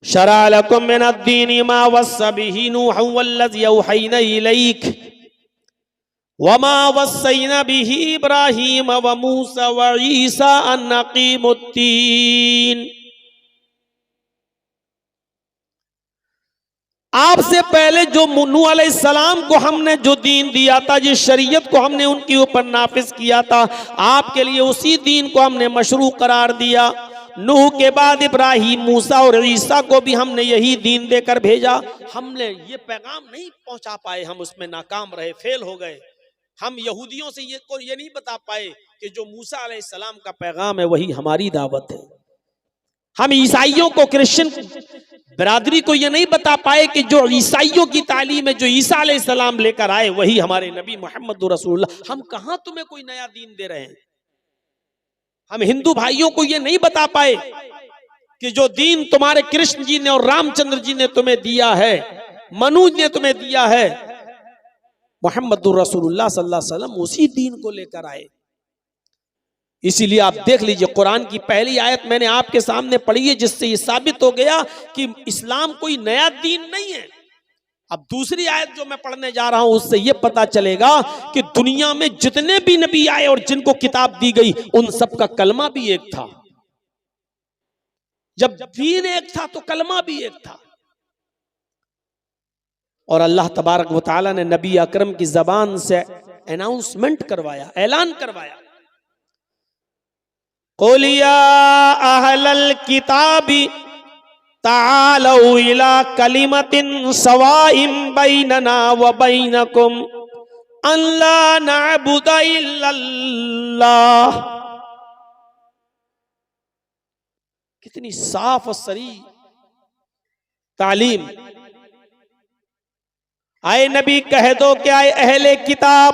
शरअ लकुम मिनद्दीनि मा वस्सा बिही नूहन वल्लज़ी औहैना इलैक वमा वस्सैना बिही इब्राहीम व मूसा व ईसा अन अकीमुद्दीन। आपसे पहले जो नूह अलैहिस्सलाम को हमने जो दीन दिया था, जिस शरीयत को हमने उनके ऊपर नाफिज किया था, आपके लिए उसी दीन को हमने मशरू करार दिया। नूह के बाद इब्राहीम, मूसा और ईसा को भी हमने यही दीन देकर भेजा। हमने ये पैगाम नहीं पहुंचा पाए, हम उसमें नाकाम रहे, फेल हो गए। हम यहूदियों से ये नहीं बता पाए कि जो मूसा अलैहिस्सलाम का पैगाम है वही हमारी दावत है। हम ईसाइयों को, क्रिश्चियन बिरादरी को ये नहीं बता पाए कि जो ईसाइयों की तालीम है, जो ईसा अलैहिस्सलाम लेकर आए वही हमारे नबी मोहम्मद रसूलुल्लाह। हम कहां तुम्हें कोई नया दीन दे रहे हैं। हम हिंदू भाइयों को ये नहीं बता पाए कि जो दीन तुम्हारे कृष्ण जी ने और रामचंद्र जी ने तुम्हें दिया है, मनु ने तुम्हें दिया है, मोहम्मद रसूलुल्लाह सल्लल्लाहु अलैहि वसल्लम उसी दीन को लेकर आए। इसीलिए आप देख लीजिए, कुरान की पहली आयत मैंने आपके सामने पढ़ी है, जिससे ये साबित हो गया कि इस्लाम कोई नया दीन नहीं है। अब दूसरी आयत जो मैं पढ़ने जा रहा हूं, उससे ये पता चलेगा कि दुनिया में जितने भी नबी आए और जिनको किताब दी गई, उन सब का कलमा भी एक था। जब दीन एक था तो कलमा भी एक था। और अल्लाह तबारक व तआला ने नबी अकरम की जबान से अनाउंसमेंट करवाया, ऐलान करवाया, क़ुल या अहलल किताबी तालौ इला कलिमतिन सवाइम बैनना व बैनकुम अल्ला नअबुदा इल्लल्लाह। कितनी साफ और सरी तालीम। आए नबी कह दो कि आए अहले किताब,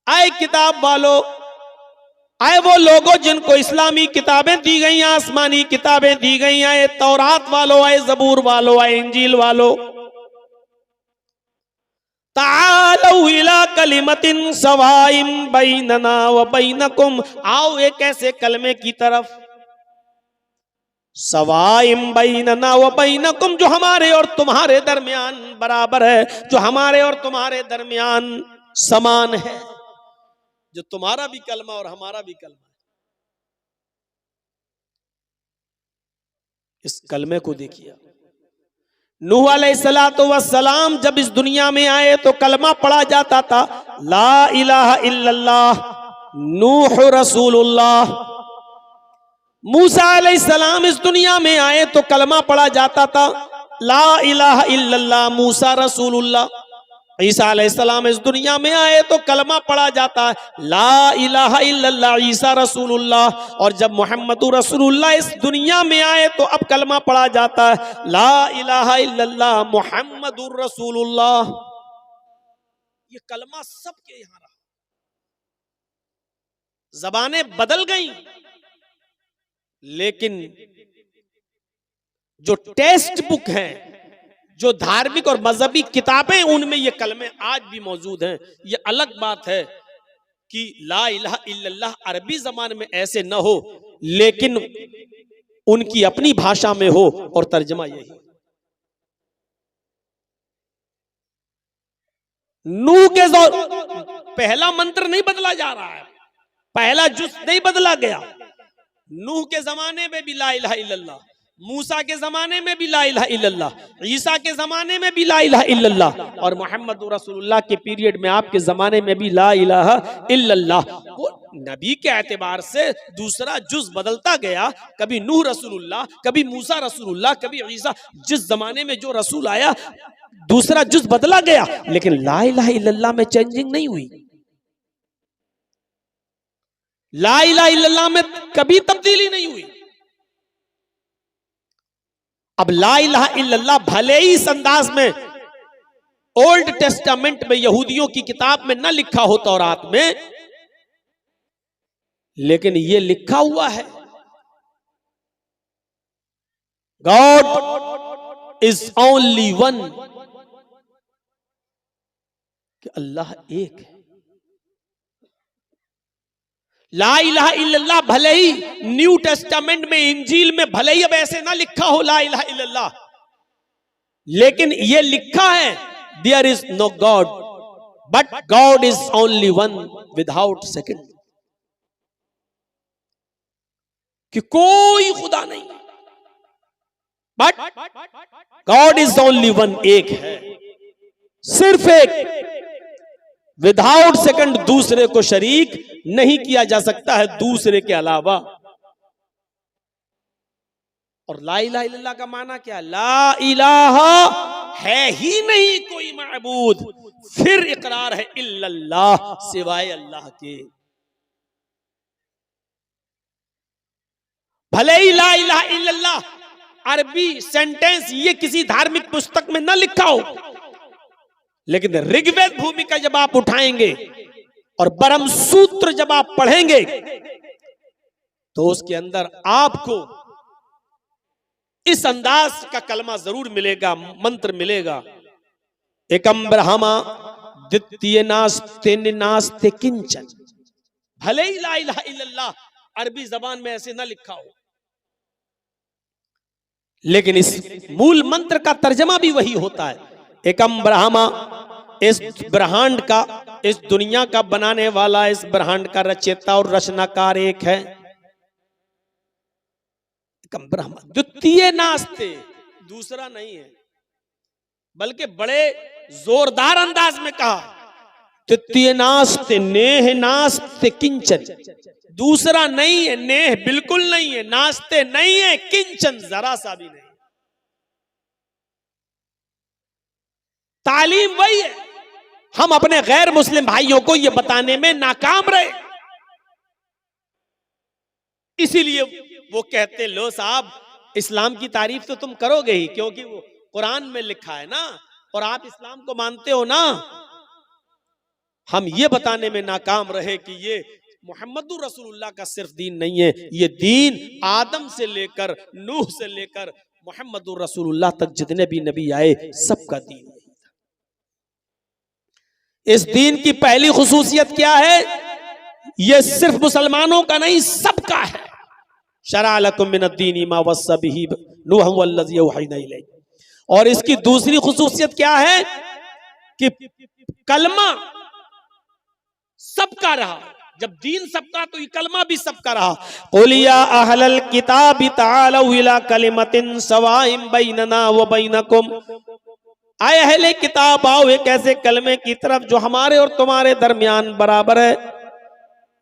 आए किताब वालों, आए वो लोगों जिनको इस्लामी किताबें दी गई, आसमानी किताबें दी गई, आए तौरात वालों, आए जबूर वालों, आए इंजील वालों, तालौ इला कलिमतिन सवाइम बैनना व बैनकुम, आओ एक ऐसे कलमे की तरफ, सवाइम बैनना व बैनकुम, जो हमारे और तुम्हारे दरमियान बराबर है, जो हमारे और तुम्हारे दरमियान समान है, जो तुम्हारा भी कलमा और हमारा भी कलमा है। इस कलमे को देखिए। नूह अलैहिस्सलातु वस्सलाम जब इस दुनिया में आए तो कलमा पढ़ा जाता था, ला इलाहा इल्लल्लाह नूह रसूलुल्लाह। मूसा अलैहिस्सलाम इस दुनिया में आए तो कलमा पढ़ा जाता था, ला इलाहा इल्लल्लाह मूसा रसूलुल्लाह। ईसा अलैहिस्सलाम इस दुनिया में आए तो कलमा पढ़ा जाता है, ला इलाहा इल्लल्लाह ईसा रसूलुल्लाह। और जब मोहम्मदुर रसूलुल्लाह इस दुनिया में आए तो अब कलमा पढ़ा जाता है, ला इलाहा इल्लल्लाह मोहम्मदुर रसूलुल्लाह। ये कलमा सबके यहां रहा। जबानें बदल गई, लेकिन जो टेक्स्ट बुक हैं, जो धार्मिक और मजहबी किताबें, उनमें ये कलमे आज भी मौजूद हैं। ये अलग बात है कि ला इलाहा इल्लल्लाह अरबी जबान में ऐसे न हो, लेकिन उनकी अपनी भाषा में हो और तर्जमा यही। नूह के पहला मंत्र नहीं बदला जा रहा है, पहला जुज नहीं बदला गया। नूह के जमाने में भी ला इलाहा इल्लल्लाह, मूसा के जमाने में भी ला इलाहा इल्लल्लाह, ईसा के जमाने में भी ला इलाहा इल्लल्लाह, और मोहम्मद रसूलुल्लाह के पीरियड में, आपके जमाने में भी ला इलाहा इल्लल्लाह। वो नबी के एतबार से दूसरा जुज बदलता गया, कभी नूह रसूलुल्लाह, कभी मूसा रसूलुल्लाह, कभी ईसा, जिस जमाने में जो रसूल आया दूसरा जुज बदला गया, लेकिन ला इलाहा इल्लल्लाह में चेंजिंग नहीं हुई। ला इलाहा इल्लल्लाह में कभी तब्दीली नहीं हुई। अब ला इलाहा इल्लल्लाह भले ही इस अंदाज में ओल्ड टेस्टामेंट में, यहूदियों की किताब में न लिखा हो तौरात में, लेकिन ये लिखा हुआ है, गॉड इज ओनली वन, कि अल्लाह एक है। ला इलाहा इल्लल्लाह भले ही न्यू टेस्टामेंट में, इंजील में भले ही अब ऐसे ना लिखा हो ला इलाहा इल्लल्लाह, लेकिन ये लिखा है there is no god but god is only one without second, कि कोई खुदा नहीं, but god is only one, एक है, सिर्फ एक, विदाउट सेकंड, दूसरे को शरीक नहीं किया जा सकता है दूसरे के अलावा। और ला इलाहा इल्लल्लाह का माना क्या? ला इलाहा है ही नहीं कोई माबूद, फिर इकरार है इल्लल्लाह, सिवाय अल्लाह के। भले ही ला इलाहा इल्लल्लाह अरबी सेंटेंस ये किसी धार्मिक पुस्तक में न लिखा हो, लेकिन ऋग्वेद भूमिका जब आप उठाएंगे और ब्रह्म सूत्र जब आप पढ़ेंगे तो उसके अंदर आपको इस अंदाज का कलमा जरूर मिलेगा, मंत्र मिलेगा। एकम ब्रह्मा द्वितीय नास्ते नास्ते किंचन। भले ही ला इलाहा इल्लल्लाह अरबी जबान में ऐसे ना लिखा हो, लेकिन इस मूल मंत्र का तर्जमा भी वही होता है। एकम ब्रह्मा, इस ब्रह्मांड का, इस दुनिया का बनाने वाला, इस ब्रह्मांड का रचयिता और रचनाकार एक है। एकम ब्रह्मा द्वितीय नास्ते, दूसरा नहीं है, बल्कि बड़े जोरदार अंदाज में कहा द्वितीय नास्ते नेह नास्ते किंचन, दूसरा नहीं है, नेह बिल्कुल नहीं है, नास्ते नहीं है, किंचन जरा सा भी नहीं। तालीम वही है, हम अपने गैर मुस्लिम भाइयों को यह बताने में नाकाम रहे, इसीलिए वो कहते लो साहब इस्लाम की तारीफ तो तुम करोगे ही, क्योंकि वो कुरान में लिखा है ना, और आप इस्लाम को मानते हो ना। हम ये बताने में नाकाम रहे कि ये मोहम्मदुर रसूलुल्लाह का सिर्फ दीन नहीं है, ये दीन आदम से लेकर नूह से लेकर मोहम्मदुर रसूलुल्लाह तक जितने भी नबी आए सबका दीन है। इस दीन की पहली खुसूसियत क्या है? ये सिर्फ मुसलमानों का नहीं, सबका है। शरअ लकुम मिनद्दीनि मा वस्सा बिही नूह वल्लज़ी औहयना इलैक। और इसकी दूसरी खुसूसियत क्या है कि कलमा सबका रहा। जब दीन सबका तो ये कलमा भी सबका रहा। कुल या अहलल किताबि तालौ इला कलिमतिन सवाइम बैनना व बैनकुम, आए अहले किताब आओ एक ऐसे कलमे की तरफ जो हमारे और तुम्हारे दरमियान बराबर है।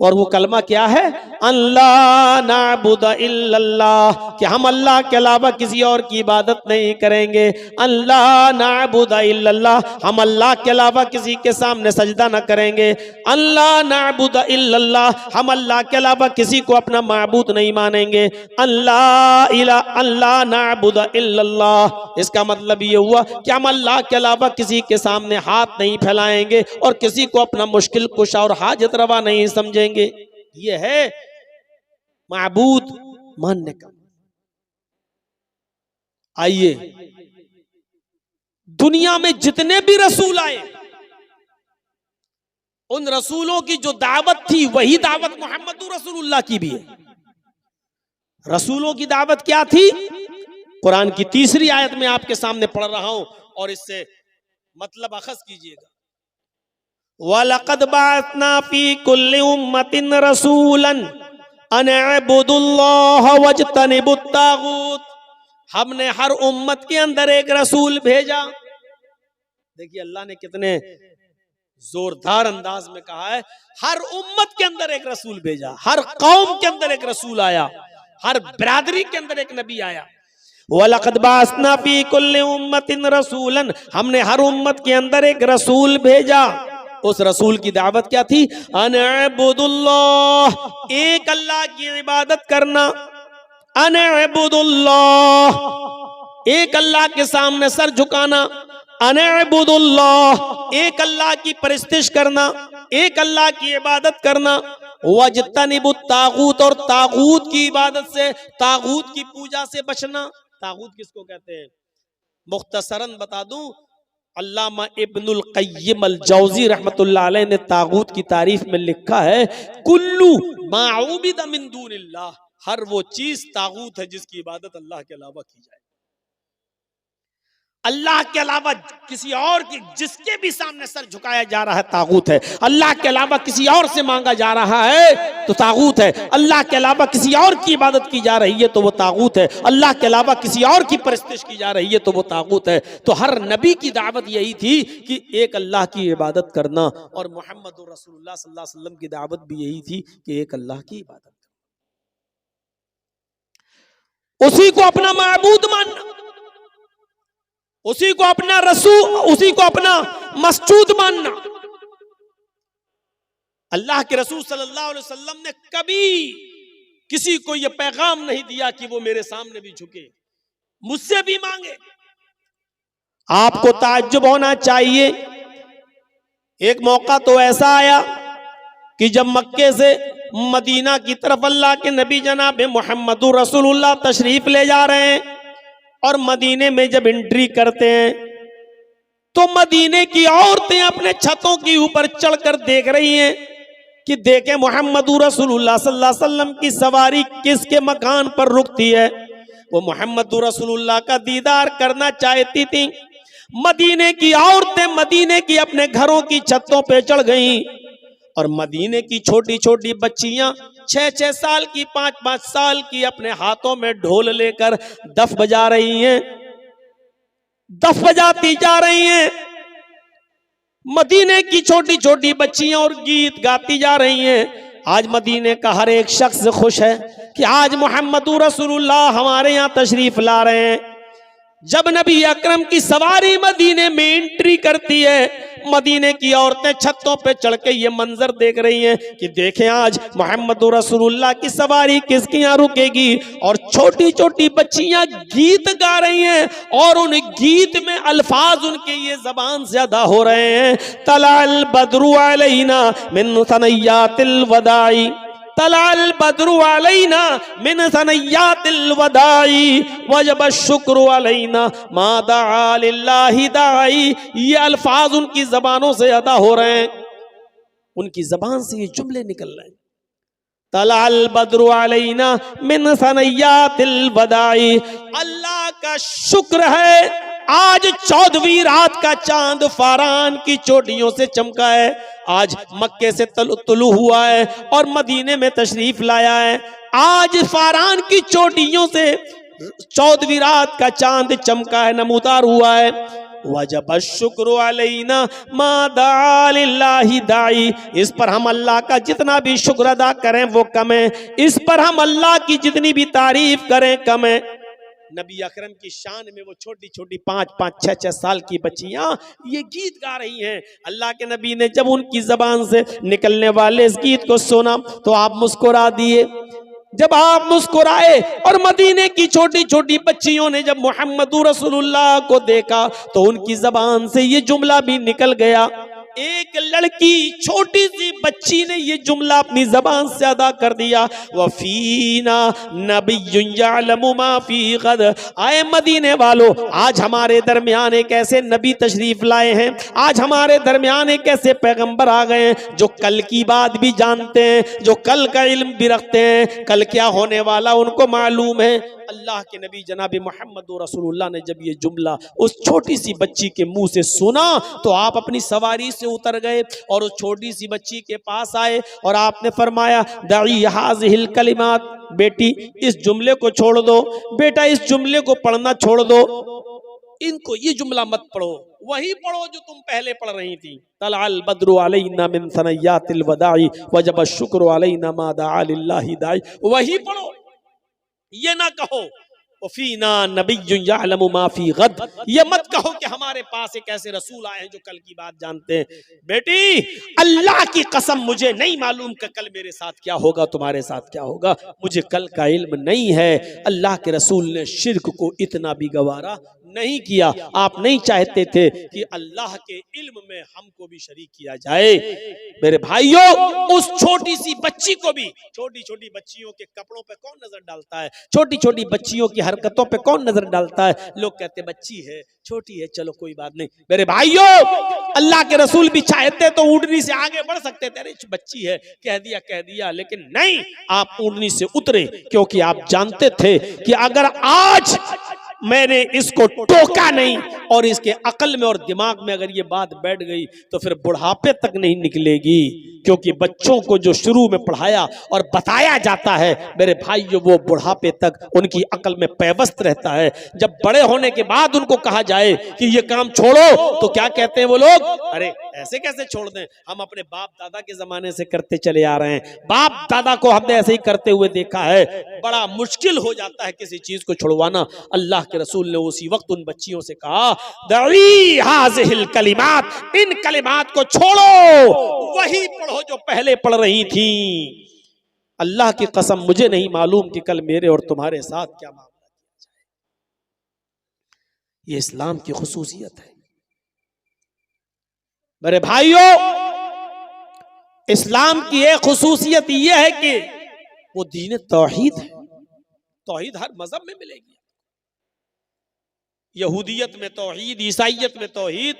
और वो कलमा क्या है? अल्लाह नाबुद इल्लल्लाह, कि हम अल्लाह के अलावा किसी और की इबादत नहीं करेंगे। अल्लाह नाबुद इल्लल्लाह, हम अल्लाह के अलावा किसी के सामने सजदा न करेंगे। अल्लाह नाबुद इल्लल्लाह, हम अल्लाह के अलावा किसी को अपना माबूद नहीं मानेंगे। अल्लाह नाबुद इल्लल्लाह, इसका मतलब ये हुआ कि हम अल्लाह के अलावा किसी के सामने हाथ नहीं फैलाएंगे और किसी को अपना मुश्किल कुशा और हाजत रवा नहीं समझेंगे। ये है माबूद मानने का। आइए, दुनिया में जितने भी रसूल आए, उन रसूलों की जो दावत थी वही दावत मोहम्मद रसूलुल्लाह की भी है। रसूलों की दावत क्या थी? कुरान की तीसरी आयत में आपके सामने पढ़ रहा हूं और इससे मतलब अखज़ कीजिएगा। वलक़द बअसना फी कुल्लि उम्मतिन रसूलन अन अअबुदुल्लाह वज्तनिबुत तागूत, हमने हर उम्मत के अंदर एक रसूल भेजा। देखिए अल्लाह ने कितने जोरदार अंदाज में कहा है, हर उम्मत के अंदर एक रसूल भेजा, हर कौम के अंदर एक रसूल आया, हर बिरादरी के अंदर एक नबी आया। वलक़द बअसना फी कुल्लि उम्मतिन रसूलन, हमने हर उम्मत के अंदर एक रसूल भेजा। उस रसूल की दावत क्या थी? अनअबुदुल्लाह, एक अल्लाह की इबादत करना। अनअबुदुल्लाह, एक अल्लाह के सामने सर झुकाना। अनअबुदुल्लाह, एक अल्लाह की परस्तिश करना, एक अल्लाह की इबादत करना। वज्तनिबुत तागूत, और तागूत की इबादत से, तागूत की पूजा से बचना। तागूत किसको कहते हैं? मुख्तसरन बता दूं, अल्लामा इब्नुल क़य्यिम अल जौज़ी रहमतुल्लाह अलैह ने तागूत की तारीफ में लिखा है, कुल्लु मा उबिदा मिन दूनिल्लाह, हर वो चीज तागूत है जिसकी इबादत अल्लाह के अलावा की जाए। अल्लाह के अलावा किसी और की जिसके भी सामने सर झुकाया जा रहा है तागूत है। अल्लाह के अलावा किसी और से मांगा जा रहा है तो तागूत है। अल्लाह के अलावा किसी और की इबादत की जा रही है तो वो तागूत है। अल्लाह के अलावा किसी और की परस्तिश की जा रही है तो वो तागूत है। तो हर नबी की दावत यही थी कि एक अल्लाह की इबादत करना, और मोहम्मद रसूलुल्लाह सल्लल्लाहु अलैहि वसल्लम की दावत भी यही थी कि एक अल्लाह की इबादत करना, उसी को अपना माबूद मानना, उसी को अपना रसूल, उसी को अपना मसजूद मानना। अल्लाह के रसूल सल्लल्लाहु अलैहि वसल्लम ने कभी किसी को यह पैगाम नहीं दिया कि वो मेरे सामने भी झुके, मुझसे भी मांगे। आपको ताज्जुब होना चाहिए, एक मौका तो ऐसा आया कि जब मक्के से मदीना की तरफ अल्लाह के नबी जनाब मोहम्मदुर रसूलुल्लाह तशरीफ ले जा रहे हैं, और मदीने में जब एंट्री करते हैं तो मदीने की औरतें अपने छतों के ऊपर चढ़कर देख रही हैं कि देखें मोहम्मदुर रसूलुल्लाह सल्लल्लाहु अलैहि वसल्लम की सवारी किसके मकान पर रुकती है। वो मोहम्मदुर रसूलुल्लाह का दीदार करना चाहती थी। मदीने की औरतें मदीने की अपने घरों की छतों पे चढ़ गईं, और मदीने की छोटी छोटी बच्चियां 6-6 साल की, 5-5 साल की अपने हाथों में ढोल लेकर दफ बजा रही हैं, दफ बजाती जा रही हैं। मदीने की छोटी छोटी बच्चियां और गीत गाती जा रही हैं। आज मदीने का हर एक शख्स खुश है कि आज मोहम्मदुर रसूलुल्लाह हमारे यहाँ तशरीफ ला रहे हैं। जब नबी अकरम की सवारी मदीने में एंट्री करती है, मदीने की औरतें छतों पे चढ़ के ये मंजर देख रही हैं कि देखें आज मोहम्मदुर रसूलुल्लाह की सवारी किसके यहाँ रुकेगी। और छोटी छोटी बच्चियां गीत गा रही हैं, और उन गीत में अल्फाज उनके ये जबान से अदा हो रहे हैं, तलाल बद्रु अलैना मिन सनय्यातिल वदाई, तलाल बद्रु अलैना मिन सनय्यातिल वदाई, वजब शुक्र अलैना मा दआ लिल्लाहि दाई। ये अल्फाज उनकी जबानों से अदा हो रहे हैं, उनकी जबान से ये जुमले निकल रहे हैं, तलाल बद्रु अलैना मिन सनय्यातिल वदाई। अल्लाह का शुक्र है आज 14वीं रात का चांद फारान की चोटियों से चमका है। आज मक्के से तुलू हुआ है और मदीने में तशरीफ लाया है। आज फारान की चोटियों से 14वीं रात का चांद चमका है, नमूदार हुआ है। वजब शुक्र अलैना मा दआ लिल्लाहि दाई। इस पर हम अल्लाह का जितना भी शुक्र अदा करें वो कम है, इस पर हम अल्लाह की जितनी भी तारीफ करें कम है। नबी अकरम की शान में वो छोटी छोटी 5-5, 6-6 साल की बच्चियां ये गीत गा रही हैं। अल्लाह के नबी ने जब उनकी जबान से निकलने वाले इस गीत को सुना तो आप मुस्कुरा दिए। जब आप मुस्कुराए और मदीने की छोटी छोटी बच्चियों ने जब मोहम्मदुर रसूलुल्लाह को देखा तो उनकी जबान से ये जुमला भी निकल गया। एक लड़की छोटी सी बच्ची ने ये जुमला अपनी जबान से अदा कर दिया, वफीना नबियुन यअलमु मा फी गद। आए मदीने वालों, आज हमारे दरमियान एक ऐसे नबी तशरीफ लाए हैं, आज हमारे दरमियान एक ऐसे पैगंबर आ गए हैं जो कल की बात भी जानते हैं, जो कल का इल्म भी रखते हैं, कल क्या होने वाला उनको मालूम है। अल्लाह के नबी जनाब मोहम्मद रसूलुल्लाह ने जब ये जुमला उस छोटी सी बच्ची के मुंह से सुना तो आप अपनी सवारी से उतर गए और उस छोटी सी बच्ची के पास आए और आपने फरमाया, दई हाज़िहिल कलिमात, बेटी इस जुमले को छोड़ दो, बेटा इस जुमले को पढ़ना छोड़ दो, इनको ये जुमला मत पढ़ो, वही पढ़ो जो तुम पहले पढ़ रही थी। तलाल बद्रु अलैना मिन सनय्यातिल वदाई वजब शुक्र अलैना मा दआ लिल्लाहि दाई। वही पढ़ो, ये ना कहो वफीना नबियुन यअलमु मा फी गद। ये मत कहो कि हमारे पास एक ऐसे रसूल आए हैं जो कल की बात जानते हैं। बेटी अल्लाह की कसम मुझे नहीं मालूम कि कल मेरे साथ क्या होगा, तुम्हारे साथ क्या होगा, मुझे कल का इल्म नहीं है। अल्लाह के रसूल ने शिर्क को इतना भी गवारा नहीं किया। आप नहीं चाहते थे कि अल्लाह के इल्म में हमको भी शरीक किया जाए। मेरे भाइयों, उस छोटी सी बच्ची को भी, छोटी छोटी बच्चियों के कपड़ों पे कौन नजर डालता है, छोटी छोटी बच्चियों की हरकतों पे कौन नजर डालता है? लोग कहते बच्ची है, छोटी है, चलो कोई बात नहीं। मेरे भाइयों, अल्लाह के रसूल भी चाहते तो ऊँटनी से आगे बढ़ सकते थे, अरे बच्ची है, कह दिया, लेकिन नहीं, आप ऊँटनी से उतरे, क्योंकि आप जानते थे कि अगर आज मैंने इसको टोका नहीं और इसके अकल में और दिमाग में अगर ये बात बैठ गई तो फिर बुढ़ापे तक नहीं निकलेगी। क्योंकि बच्चों को जो शुरू में पढ़ाया और बताया जाता है मेरे भाइयों, वो बुढ़ापे तक उनकी अकल में पैवस्त रहता है। जब बड़े होने के बाद उनको कहा जाए कि ये काम छोड़ो तो क्या कहते हैं वो लोग? अरे ऐसे कैसे छोड़ दें, हम अपने बाप दादा के जमाने से करते चले आ रहे हैं, बाप दादा को हमने ऐसे ही करते हुए देखा है। बड़ा मुश्किल हो जाता है किसी चीज को छुड़वाना। अल्लाह के रसूल ने उसी वक्त उन बच्चियों से कहा, दई हाज़िहिल कलिमात, इन कलिमात को छोड़ो, वही पढ़ो जो पहले पढ़ रही थी। अल्लाह की कसम, मुझे नहीं मालूम कि कल मेरे और तुम्हारे साथ क्या मामला किया जाए। ये इस्लाम की खुसूसियत है मेरे भाइयों। इस्लाम की एक खुसूसियत यह है कि वो दीन तौहीद है। तौहीद हर मजहब में मिलेगी, यहूदियत में तौहीद, ईसाइयत में तौहीद,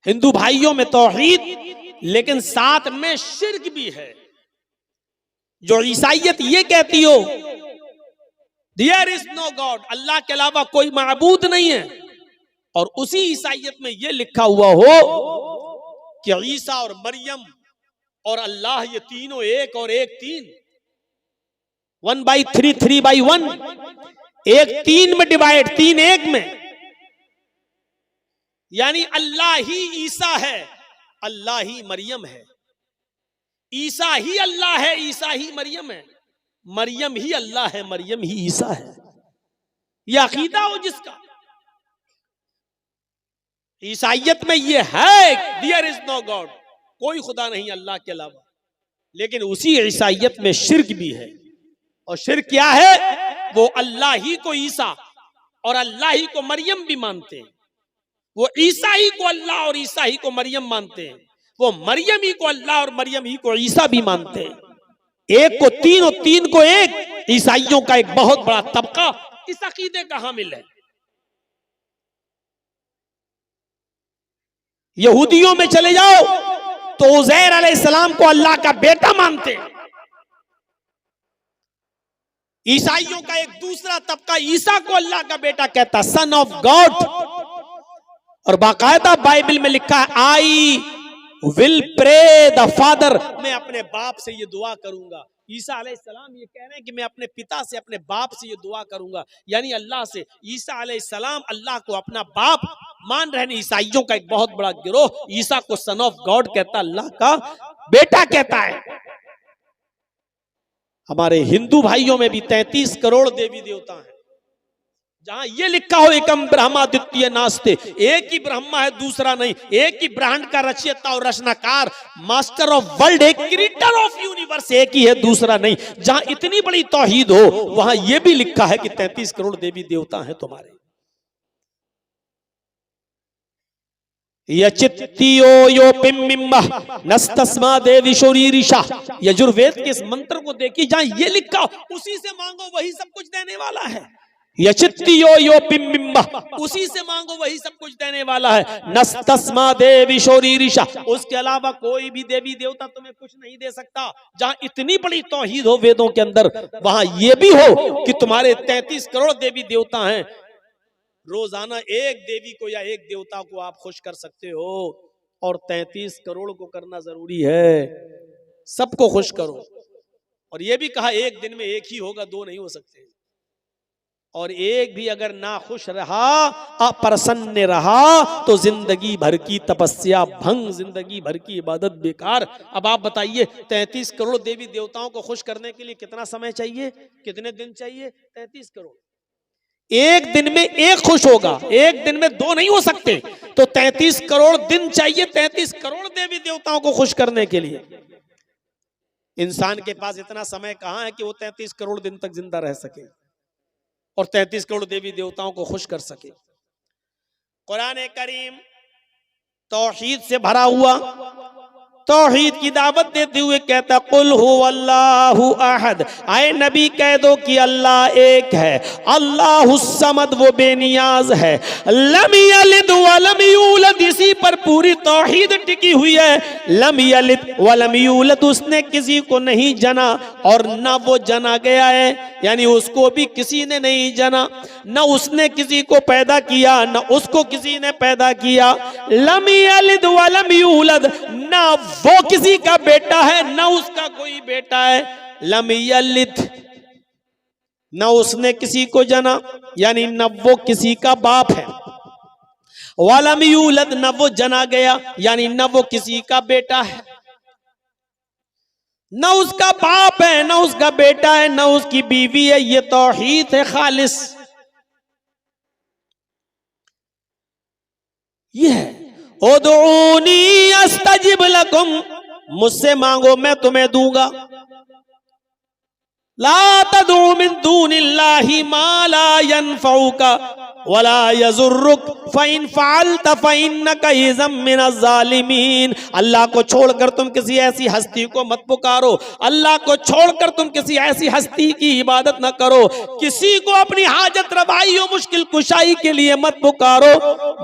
हिंदू भाइयों में तौहीद, लेकिन साथ में शिर्क भी है। जो ईसाइयत ये कहती हो देयर इज नो गॉड, अल्लाह के अलावा कोई माबूद नहीं है, और उसी ईसाइयत में ये लिखा हुआ हो कि ईसा और मरियम और अल्लाह ये तीनों एक और एक तीन, 1/3, 3/1, एक तीन में डिवाइड, तीन एक में, यानी अल्लाह ही ईसा है, अल्लाह ही मरियम है। ईसा ही अल्लाह है, ईसा ही मरियम है, मरियम ही अल्लाह है, मरियम ही ईसा है। यह अकीदा हो जिसका, ईसाइयत में यह है देयर इज नो गॉड, कोई खुदा नहीं अल्लाह के अलावा। लेकिन उसी ईसाइयत में शिर्क भी है, और शिर्क क्या है? वो अल्लाह ही को ईसा और अल्लाह ही को मरियम भी मानते हैं। वो ईसा ही को अल्लाह और ईसा ही को मरियम मानते हैं। वो मरियम ही को अल्लाह और मरियम ही को ईसा भी मानते हैं। एक को तीन और तीन को एक, ईसाइयों का एक बहुत बड़ा तबका इस अकीदे का हामिल है। यहूदियों में चले जाओ तो उज़ैर अलैहिस्सलाम को अल्लाह का बेटा मानते हैं। ईसाइयों का एक दूसरा तबका ईसा को अल्लाह का बेटा कहता, सन ऑफ गॉड, और बाकायदा बाइबल में लिखा है I will pray the father, मैं अपने बाप से ये दुआ करूंगा। ईसा अलैहिस्सलाम ये कह रहे हैं कि मैं अपने पिता से, अपने बाप से ये दुआ करूंगा, यानी अल्लाह से। ईसा अलैहिस्सलाम अल्लाह को अपना बाप मान रहे हैं। ईसाइयों का एक बहुत बड़ा गिरोह ईसा को सन ऑफ गॉड कहता, अल्लाह का बेटा कहता है। हमारे हिंदू भाइयों में भी 33 करोड़ देवी देवता हैं। जहां ये लिखा हो एकम ब्रह्मा द्वितीय नास्ते, एक ही ब्रह्मा है दूसरा नहीं, एक ही ब्रह्मांड का रचयिता और रचनाकार, मास्टर ऑफ वर्ल्ड, एक क्रिएटर ऑफ यूनिवर्स एक ही है दूसरा नहीं। जहां इतनी बड़ी तौहीद हो वहां यह भी लिखा है कि 33 करोड़ देवी देवता हैं तुम्हारे। यचित्तियो यो पिम्मिम्मा नस्तस्मा देवी शोरीरिशा, यजुर्वेद के इस मंत्र को देखिए, जहां ये लिखा उसी से मांगो वही सब कुछ देने वाला है। यचित्तियो यो पिम्मिम्मा, उसी से मांगो वही सब कुछ देने वाला है। नस्तस्मा देवी शोरीरिशा, उसके अलावा कोई भी देवी देवता तुम्हें कुछ नहीं दे सकता। जहां इतनी बड़ी तौहीद हो वेदों के अंदर, वहां यह भी हो कि तुम्हारे 33 करोड़ देवी देवता हैं। रोजाना एक देवी को या एक देवता को आप खुश कर सकते हो, और 33 करोड़ को करना जरूरी है। सबको खुश करो, और यह भी कहा एक दिन में एक ही होगा, दो नहीं हो सकते। और एक भी अगर ना खुश रहा, अप्रसन्न रहा, तो जिंदगी भर की तपस्या भंग, जिंदगी भर की इबादत बेकार। अब आप बताइए 33 करोड़ देवी देवताओं को खुश करने के लिए कितना समय चाहिए, कितने दिन चाहिए? 33 करोड़। एक दिन में एक खुश होगा, एक दिन में दो नहीं हो सकते, तो 33 करोड़ दिन चाहिए 33 करोड़ देवी देवताओं को खुश करने के लिए। इंसान के पास इतना समय कहां है कि वो 33 करोड़ दिन तक जिंदा रह सके। और 33 करोड़ देवी देवताओं को खुश कर सके। कुरान करीम तौहीद से भरा हुआ, तौहीद की दावत देते हुए कहता कुल हुवल्लाहु अहद, आए नबी कह दो कि अल्लाह एक है, अल्लाहुस समद वो बेनियाज है, लम यलिद वलम यूलद, इसी पर पूरी तौहीद टिकी हुई है। लम यलिद वलम यूलद, उसने किसी को नहीं जना और न वो जना गया है, यानी उसको भी किसी ने नहीं जना, न उसने किसी को पैदा किया न उसको किसी ने पैदा किया। लम यलिद वलम यूलद, न वो किसी का बेटा है न उसका कोई बेटा है। लम यलिद, न उसने किसी को जना, यानी न वो किसी का बाप है, वलम यूलद, न वो जना गया, यानी न वो किसी का बेटा है, न उसका बाप है न उसका बेटा है न उसकी बीवी है। ये तौहीद है खालिस। ये है उदऊनी अस्तजिब लकुम, मुझसे मांगो मैं तुम्हें दूंगा। ला तदऊ मिन दूनिल्लाहि मा ला यनफउका वला यजुर्रुक फ़इन फ़अल्त फ़इन्नका इज़म मिनज़ ज़ालिमीन। अल्लाह को छोड़कर तुम किसी ऐसी हस्ती को मत पुकारो, अल्लाह को छोड़कर तुम किसी ऐसी हस्ती की इबादत न करो, किसी को अपनी हाजत रवाई और मुश्किल कुशाई के लिए मत पुकारो।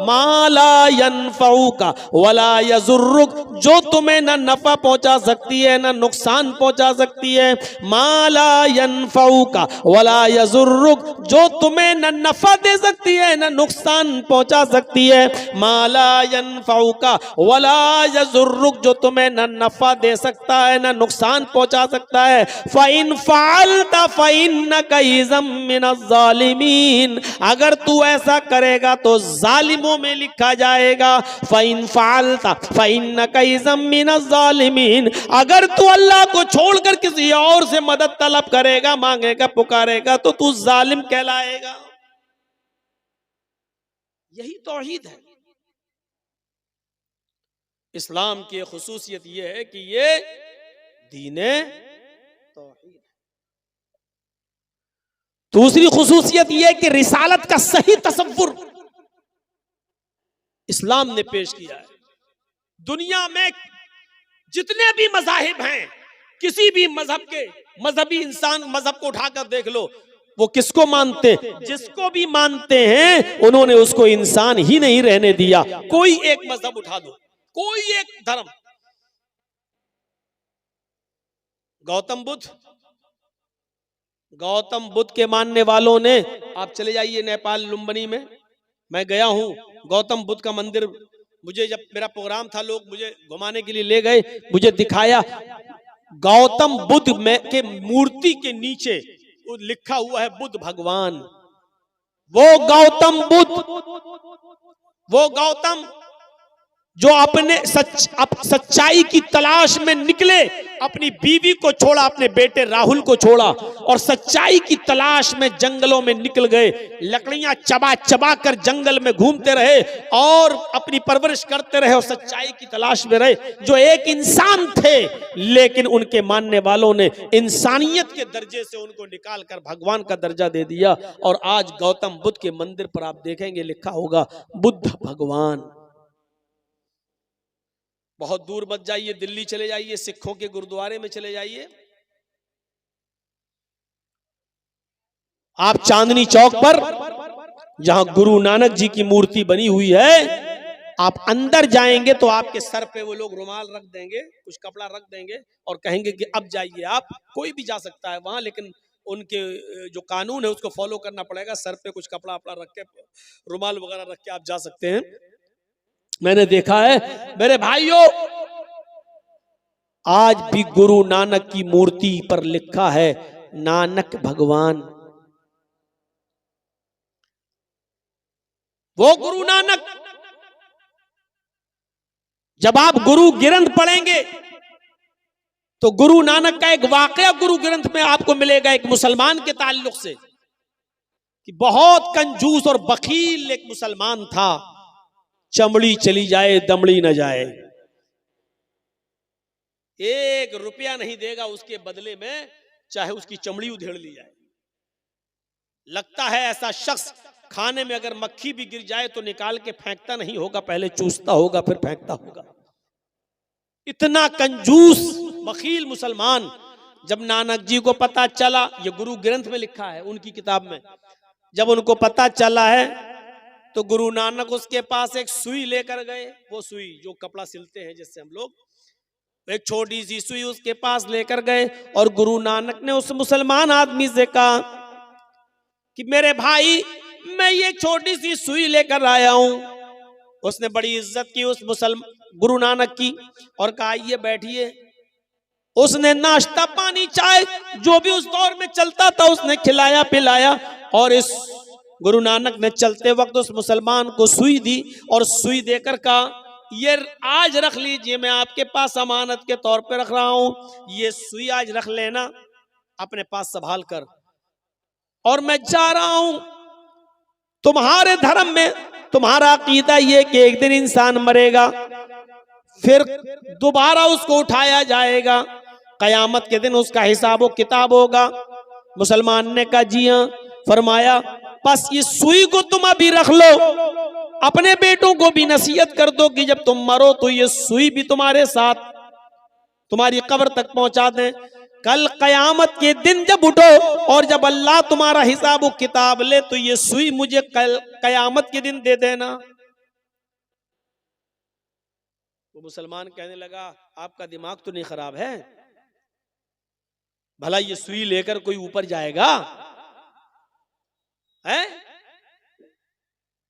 मा ला यनफउका वला यजुर्रुक, जो तुम्हें न नफा पहुंचा सकती है न नुकसान पहुंचा सकती है। मा ला यनफउका वला यजुर्रुक, जो तुम्हें न नफा दे सकती है न नुकसान पहुंचा सकती है। माला यनफउका वला यजुर्रुक, जो तुम्हें न नफा दे सकता है न नुकसान पहुंचा सकता है। फ़इन फ़अल्ता फ़इन्नका इज़म मिनज़ ज़ालिमीन, अगर तू ऐसा करेगा तो जालिमों में लिखा जाएगा। फ़इन फ़अल्ता फ़इन्नका इज़म मिनज़ ज़ालिमीन, अगर तू अल्लाह को छोड़कर किसी और से मदद तलब करेगा, मांगेगा, पुकारेगा तो तू जालिम कहलाएगा। यही तौहीद है। इस्लाम की खुसूसियत यह है कि ये दीने तौहीद है। दूसरी खुसूसियत यह है कि रिसालत का सही तसव्वुर इस्लाम ने पेश किया है। दुनिया में जितने भी मज़ाहिब हैं, किसी भी मजहब के मजहबी इंसान मजहब को उठाकर देख लो, वो किसको मानते, जिसको भी मानते हैं उन्होंने उसको इंसान ही नहीं रहने दिया। कोई एक मजहब उठा दो, कोई एक धर्म, गौतम बुद्ध के मानने वालों ने, आप चले जाइए नेपाल लुम्बिनी में, मैं गया हूं, गौतम बुद्ध का मंदिर, मुझे जब मेरा प्रोग्राम था लोग मुझे घुमाने के लिए ले गए, मुझे दिखाया, गौतम बुद्ध में के मूर्ति के नीचे लिखा हुआ है बुद्ध भगवान। वो गौतम बुद्ध, वो गौतम जो अपने सच्चाई की तलाश में निकले, अपनी बीवी को छोड़ा, अपने बेटे राहुल को छोड़ा और सच्चाई की तलाश में जंगलों में निकल गए, लकड़ियां चबा चबा कर जंगल में घूमते रहे और अपनी परवरिश करते रहे और सच्चाई की तलाश में रहे। जो एक इंसान थे, लेकिन उनके मानने वालों ने इंसानियत के दर्जे से उनको निकाल कर भगवान का दर्जा दे दिया। और आज गौतम बुद्ध के मंदिर पर आप देखेंगे लिखा होगा बुद्ध भगवान। बहुत दूर मत जाइए, दिल्ली चले जाइए, सिखों के गुरुद्वारे में चले जाइए, आप चांदनी चौक पर जहां गुरु नानक जी की मूर्ति बनी हुई है, आप अंदर जाएंगे तो आपके सर पे वो लोग रुमाल रख देंगे, कुछ कपड़ा रख देंगे और कहेंगे कि अब जाइए आप। कोई भी जा सकता है वहां, लेकिन उनके जो कानून है उसको फॉलो करना पड़ेगा। सर पे कुछ कपड़ा अपना रख के, रुमाल वगैरह रख के आप जा सकते हैं। मैंने देखा है मेरे भाइयों, आज भी गुरु नानक की मूर्ति पर लिखा है नानक भगवान। वो गुरु नानक, जब आप गुरु ग्रंथ पढ़ेंगे तो गुरु नानक का एक वाकया गुरु ग्रंथ में आपको मिलेगा, एक मुसलमान के ताल्लुक से, कि बहुत कंजूस और बखील एक मुसलमान था, चमड़ी चली जाए दमड़ी न जाए, 1 रुपया नहीं देगा उसके बदले में, चाहे उसकी चमड़ी उधेड़ ली जाए। लगता है ऐसा शख्स खाने में अगर मक्खी भी गिर जाए तो निकाल के फेंकता नहीं होगा, पहले चूसता होगा फिर फेंकता होगा। इतना कंजूस बखील मुसलमान। जब नानक जी को पता चला, ये गुरु ग्रंथ में लिखा है उनकी किताब में, जब उनको पता चला है तो गुरु नानक उसके पास एक सुई लेकर गए। वो सुई जो कपड़ा सिलते हैं जिससे हम लोग, एक छोटी सी सुई उसके पास लेकर गए और गुरु नानक ने उस मुसलमान आदमी से कहा कि मेरे भाई मैं ये छोटी सी सुई लेकर आया हूं। उसने बड़ी इज्जत की उस गुरु नानक की और कहा ये बैठिए। उसने नाश्ता पानी चाय जो भी उस दौर में चलता था उसने खिलाया पिलाया और इस गुरु नानक ने चलते वक्त उस मुसलमान को सुई दी और सुई देकर कहा ये आज रख लीजिए, मैं आपके पास अमानत के तौर पे रख रहा हूं, ये सुई आज रख लेना अपने पास संभाल कर, और मैं जा रहा हूं। तुम्हारे धर्म में तुम्हारा अकीदा ये कि एक दिन इंसान मरेगा फिर दोबारा उसको उठाया जाएगा, कयामत के दिन उसका हिसाब व किताब होगा। मुसलमान ने कहा जी हाँ। फरमाया बस इस सुई को तुम अभी रख लो, अपने बेटों को भी नसीहत कर दो कि जब तुम मरो तो ये सुई भी तुम्हारे साथ तुम्हारी कब्र तक पहुंचा दें। कल कयामत के दिन जब उठो और जब अल्लाह तुम्हारा हिसाब व किताब ले तो ये सुई मुझे कल कयामत के दिन दे देना। वो मुसलमान कहने लगा आपका दिमाग तो नहीं खराब है, भला ये सुई लेकर कोई ऊपर जाएगा है?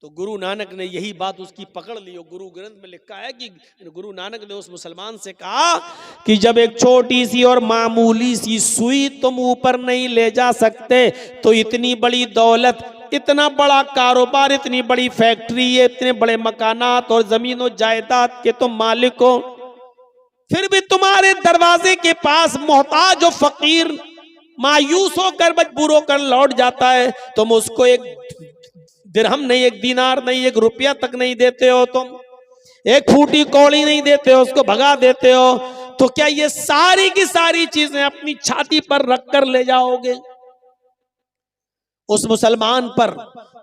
तो गुरु नानक ने यही बात उसकी पकड़ ली। गुरु ग्रंथ में लिखा है कि गुरु नानक ने उस मुसलमान से कहा कि जब एक छोटी सी और मामूली सी सुई तुम ऊपर नहीं ले जा सकते तो इतनी बड़ी दौलत, इतना बड़ा कारोबार, इतनी बड़ी फैक्ट्री, इतने बड़े मकानात और जमीनों जायदाद के तुम मालिक हो, फिर भी तुम्हारे दरवाजे के पास मोहताज और फकीर मायूस होकर मजबूर होकर लौट जाता है, तुम उसको एक दिरहम नहीं, एक दीनार नहीं, एक रुपया तक नहीं देते हो, तुम एक फूटी कौड़ी नहीं देते हो, उसको भगा देते हो, तो क्या ये सारी की सारी चीजें अपनी छाती पर रखकर ले जाओगे? उस मुसलमान पर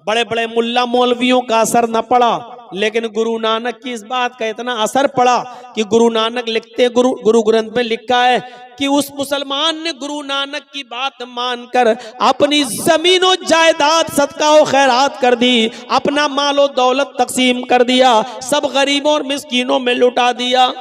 बड़े बड़े मुल्ला मौलवियों का असर न पड़ा, लेकिन गुरु नानक की इस बात का इतना असर पड़ा कि गुरु नानक लिखते, गुरु ग्रंथ में लिखा है कि उस मुसलमान ने गुरु नानक की बात मानकर अपनी जमीनों जायदाद सदका और खैरात कर दी, अपना मालो दौलत तकसीम कर दिया, सब गरीबों और मिस्कीनों में लुटा दिया।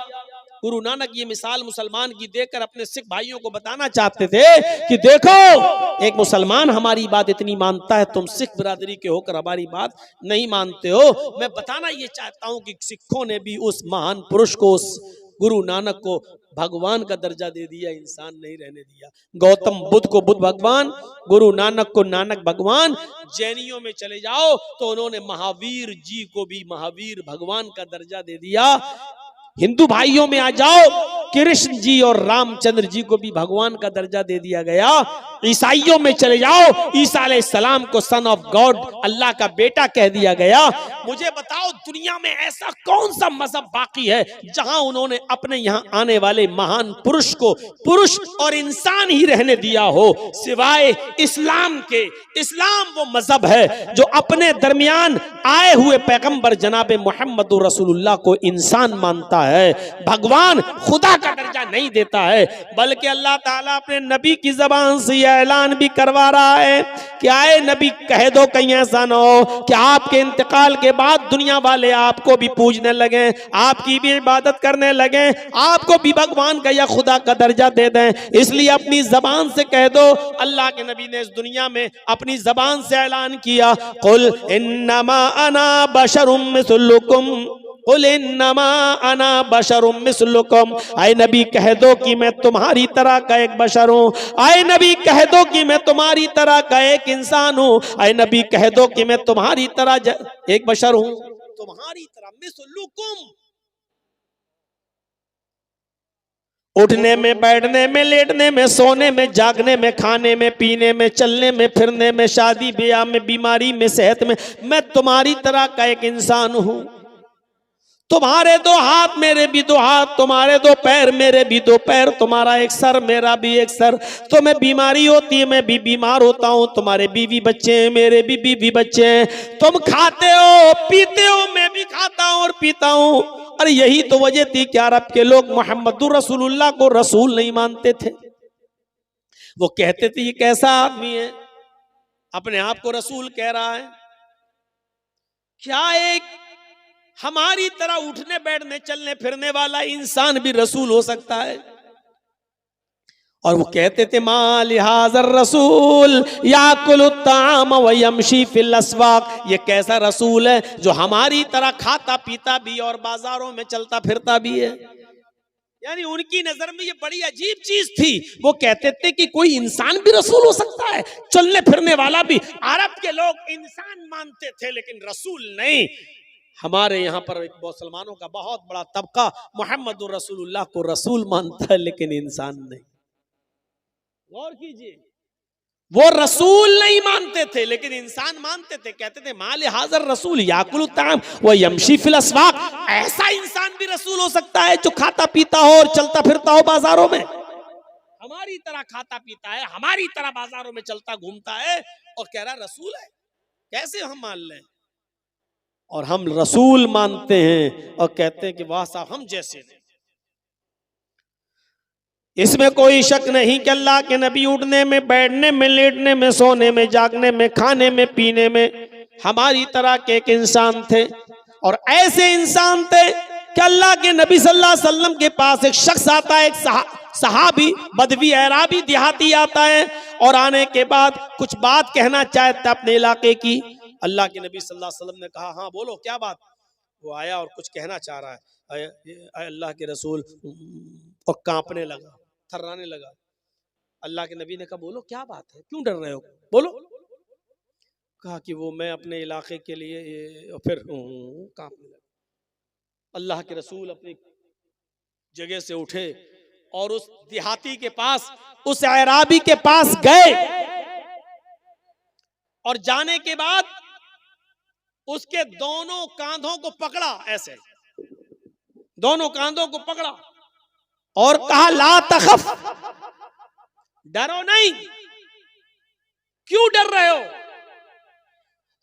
गुरु नानक ये मिसाल मुसलमान की देकर अपने सिख भाइयों को बताना चाहते थे कि देखो एक मुसलमान हमारी बात इतनी मानता है, तुम सिख बिरादरी के होकर हमारी बात नहीं मानते हो। मैं बताना ये चाहता हूं कि सिखों ने भी उस महान पुरुष को, उस गुरु नानक को भगवान का दर्जा दे दिया, इंसान नहीं रहने दिया। गौतम बुद्ध को बुद्ध भगवान, गुरु नानक को नानक भगवान। जैनियों में चले जाओ तो उन्होंने महावीर जी को भी महावीर भगवान का दर्जा दे दिया। हिंदू भाइयों में आ जाओ, कृष्ण जी और रामचंद्र जी को भी भगवान का दर्जा दे दिया गया। ईसाइयों में चले जाओ, ईसा अलैहिस्सलाम को सन ऑफ गॉड, अल्लाह का बेटा कह दिया गया। मुझे बताओ दुनिया में ऐसा कौन सा मजहब बाकी है जहां उन्होंने अपने यहाँ आने वाले महान पुरुष को पुरुष और इंसान ही रहने दिया हो, सिवाय इस्लाम के। इस्लाम वो मजहब है जो अपने दरमियान आए हुए पैगंबर जनाबे मोहम्मद रसूलुल्लाह को इंसान मानता है, भगवान खुदा का दर्जा नहीं देता है। बल्कि अल्लाह ताला अपने नबी की जबान से यह ऐलान भी करवा रहा है कि आए नबी कह दो कहीं ऐसा ना हो कि आपके इंतकाल के बाद दुनिया वाले आपको भी पूजने लगे, आपकी भी इबादत करने लगे, आपको भी भगवान का या खुदा का दर्जा दे दें। इसलिए अपनी जबान से कह दो। अल्लाह के नबी ने इस दुनिया में अपनी जबान से ऐलान किया, कुल इन्नमा अना बशरुम मिस्लुकुम, कुल इन्नमा अना बशरुम मिस्लुकुम। आए नबी कह दो कि मैं तुम्हारी तरह का एक बशर हूँ। आए नबी कह दो कि मैं तुम्हारी तरह का एक इंसान हूँ। आए नबी कह दो कि मैं तुम्हारी तरह एक बशर हूँ, तुम्हारी तरह मिस्लुकुम। उठने में, बैठने में, लेटने में, सोने में, जागने में, खाने में, पीने में, चलने में, फिरने में, शादी ब्याह में, बीमारी में, सेहत में, मैं तुम्हारी तरह का एक इंसान हूं। तुम्हारे दो हाथ मेरे भी दो हाथ, तुम्हारे दो पैर मेरे भी दो पैर, तुम्हारा एक सर मेरा भी एक सर, तुम्हें बीमारी होती है मैं भी बीमार होता हूं, तुम्हारे बीवी बच्चे हैं मेरे भी बीवी बच्चे हैं, तुम खाते हो पीते हो मैं भी खाता हूं और पीता हूं। और यही तो वजह थी कि अरब के लोग मोहम्मदुर रसूलुल्लाह को रसूल नहीं मानते थे। वो कहते थे ये कैसा आदमी है, अपने आप को रसूल कह रहा है। क्या एक हमारी तरह उठने बैठने चलने फिरने वाला इंसान भी रसूल हो सकता है? और वो कहते थे मा लिहाज़र रसूल याकुलु ताम व यमशी फिल अस्वाक, ये कैसा रसूल है जो हमारी तरह खाता पीता भी और बाजारों में चलता फिरता भी है। यानी उनकी नजर में ये बड़ी अजीब चीज थी। वो कहते थे कि कोई इंसान भी रसूल हो सकता है, चलने फिरने वाला भी। अरब के लोग इंसान मानते थे लेकिन रसूल नहीं। हमारे यहाँ पर एक मुसलमानों का बहुत बड़ा तबका मोहम्मदुर रसूलुल्लाह को रसूल मानता है लेकिन इंसान नहीं। गौर कीजिए, वो रसूल नहीं मानते थे लेकिन इंसान मानते थे। कहते थे माले हाजर रसूल याकुलु ताम व यमशी फिल अस्वाक, ऐसा इंसान भी रसूल हो सकता है जो खाता पीता हो और चलता फिरता हो बाजारों में, हमारी तरह खाता पीता है, हमारी तरह बाजारों में चलता घूमता है और कह रहा रसूल है। कैसे हम मान लें? और हम रसूल मानते हैं और कहते हैं कि वाह साहब हम जैसे नहीं। इसमें कोई शक नहीं कि अल्लाह के नबी उठने में बैठने में लेटने में सोने में जागने में खाने में पीने में हमारी तरह के एक इंसान थे। और ऐसे इंसान थे कि अल्लाह के नबी सल्लल्लाहु अलैहि वसल्लम के पास एक शख्स आता है, एक सहाबी बदवी अराबी देहाती आता है और आने के बाद कुछ बात कहना चाहता अपने इलाके की। अल्लाह के नबी सल्लल्लाहु अलैहि वसल्लम ने कहा हाँ बोलो क्या बात। वो आया और कुछ कहना चाह रहा है, अल्लाह के रसूल, और कांपने लगा, थर्राने लगा। अल्लाह के नबी ने कहा बोलो क्या बात है, क्यों डर रहे हो, बोलो। कहा कि वो मैं अपने इलाके के लिए, फिर कांपने लगा। अल्लाह के रसूल अपनी जगह से उठे और उस देहाती के पास, उस अराबी के पास गए और जाने के बाद उसके दोनों कांधों को पकड़ा, ऐसे दोनों कांधों को पकड़ा और कहा ला तखफ, डरो नहीं, क्यों डर रहे हो।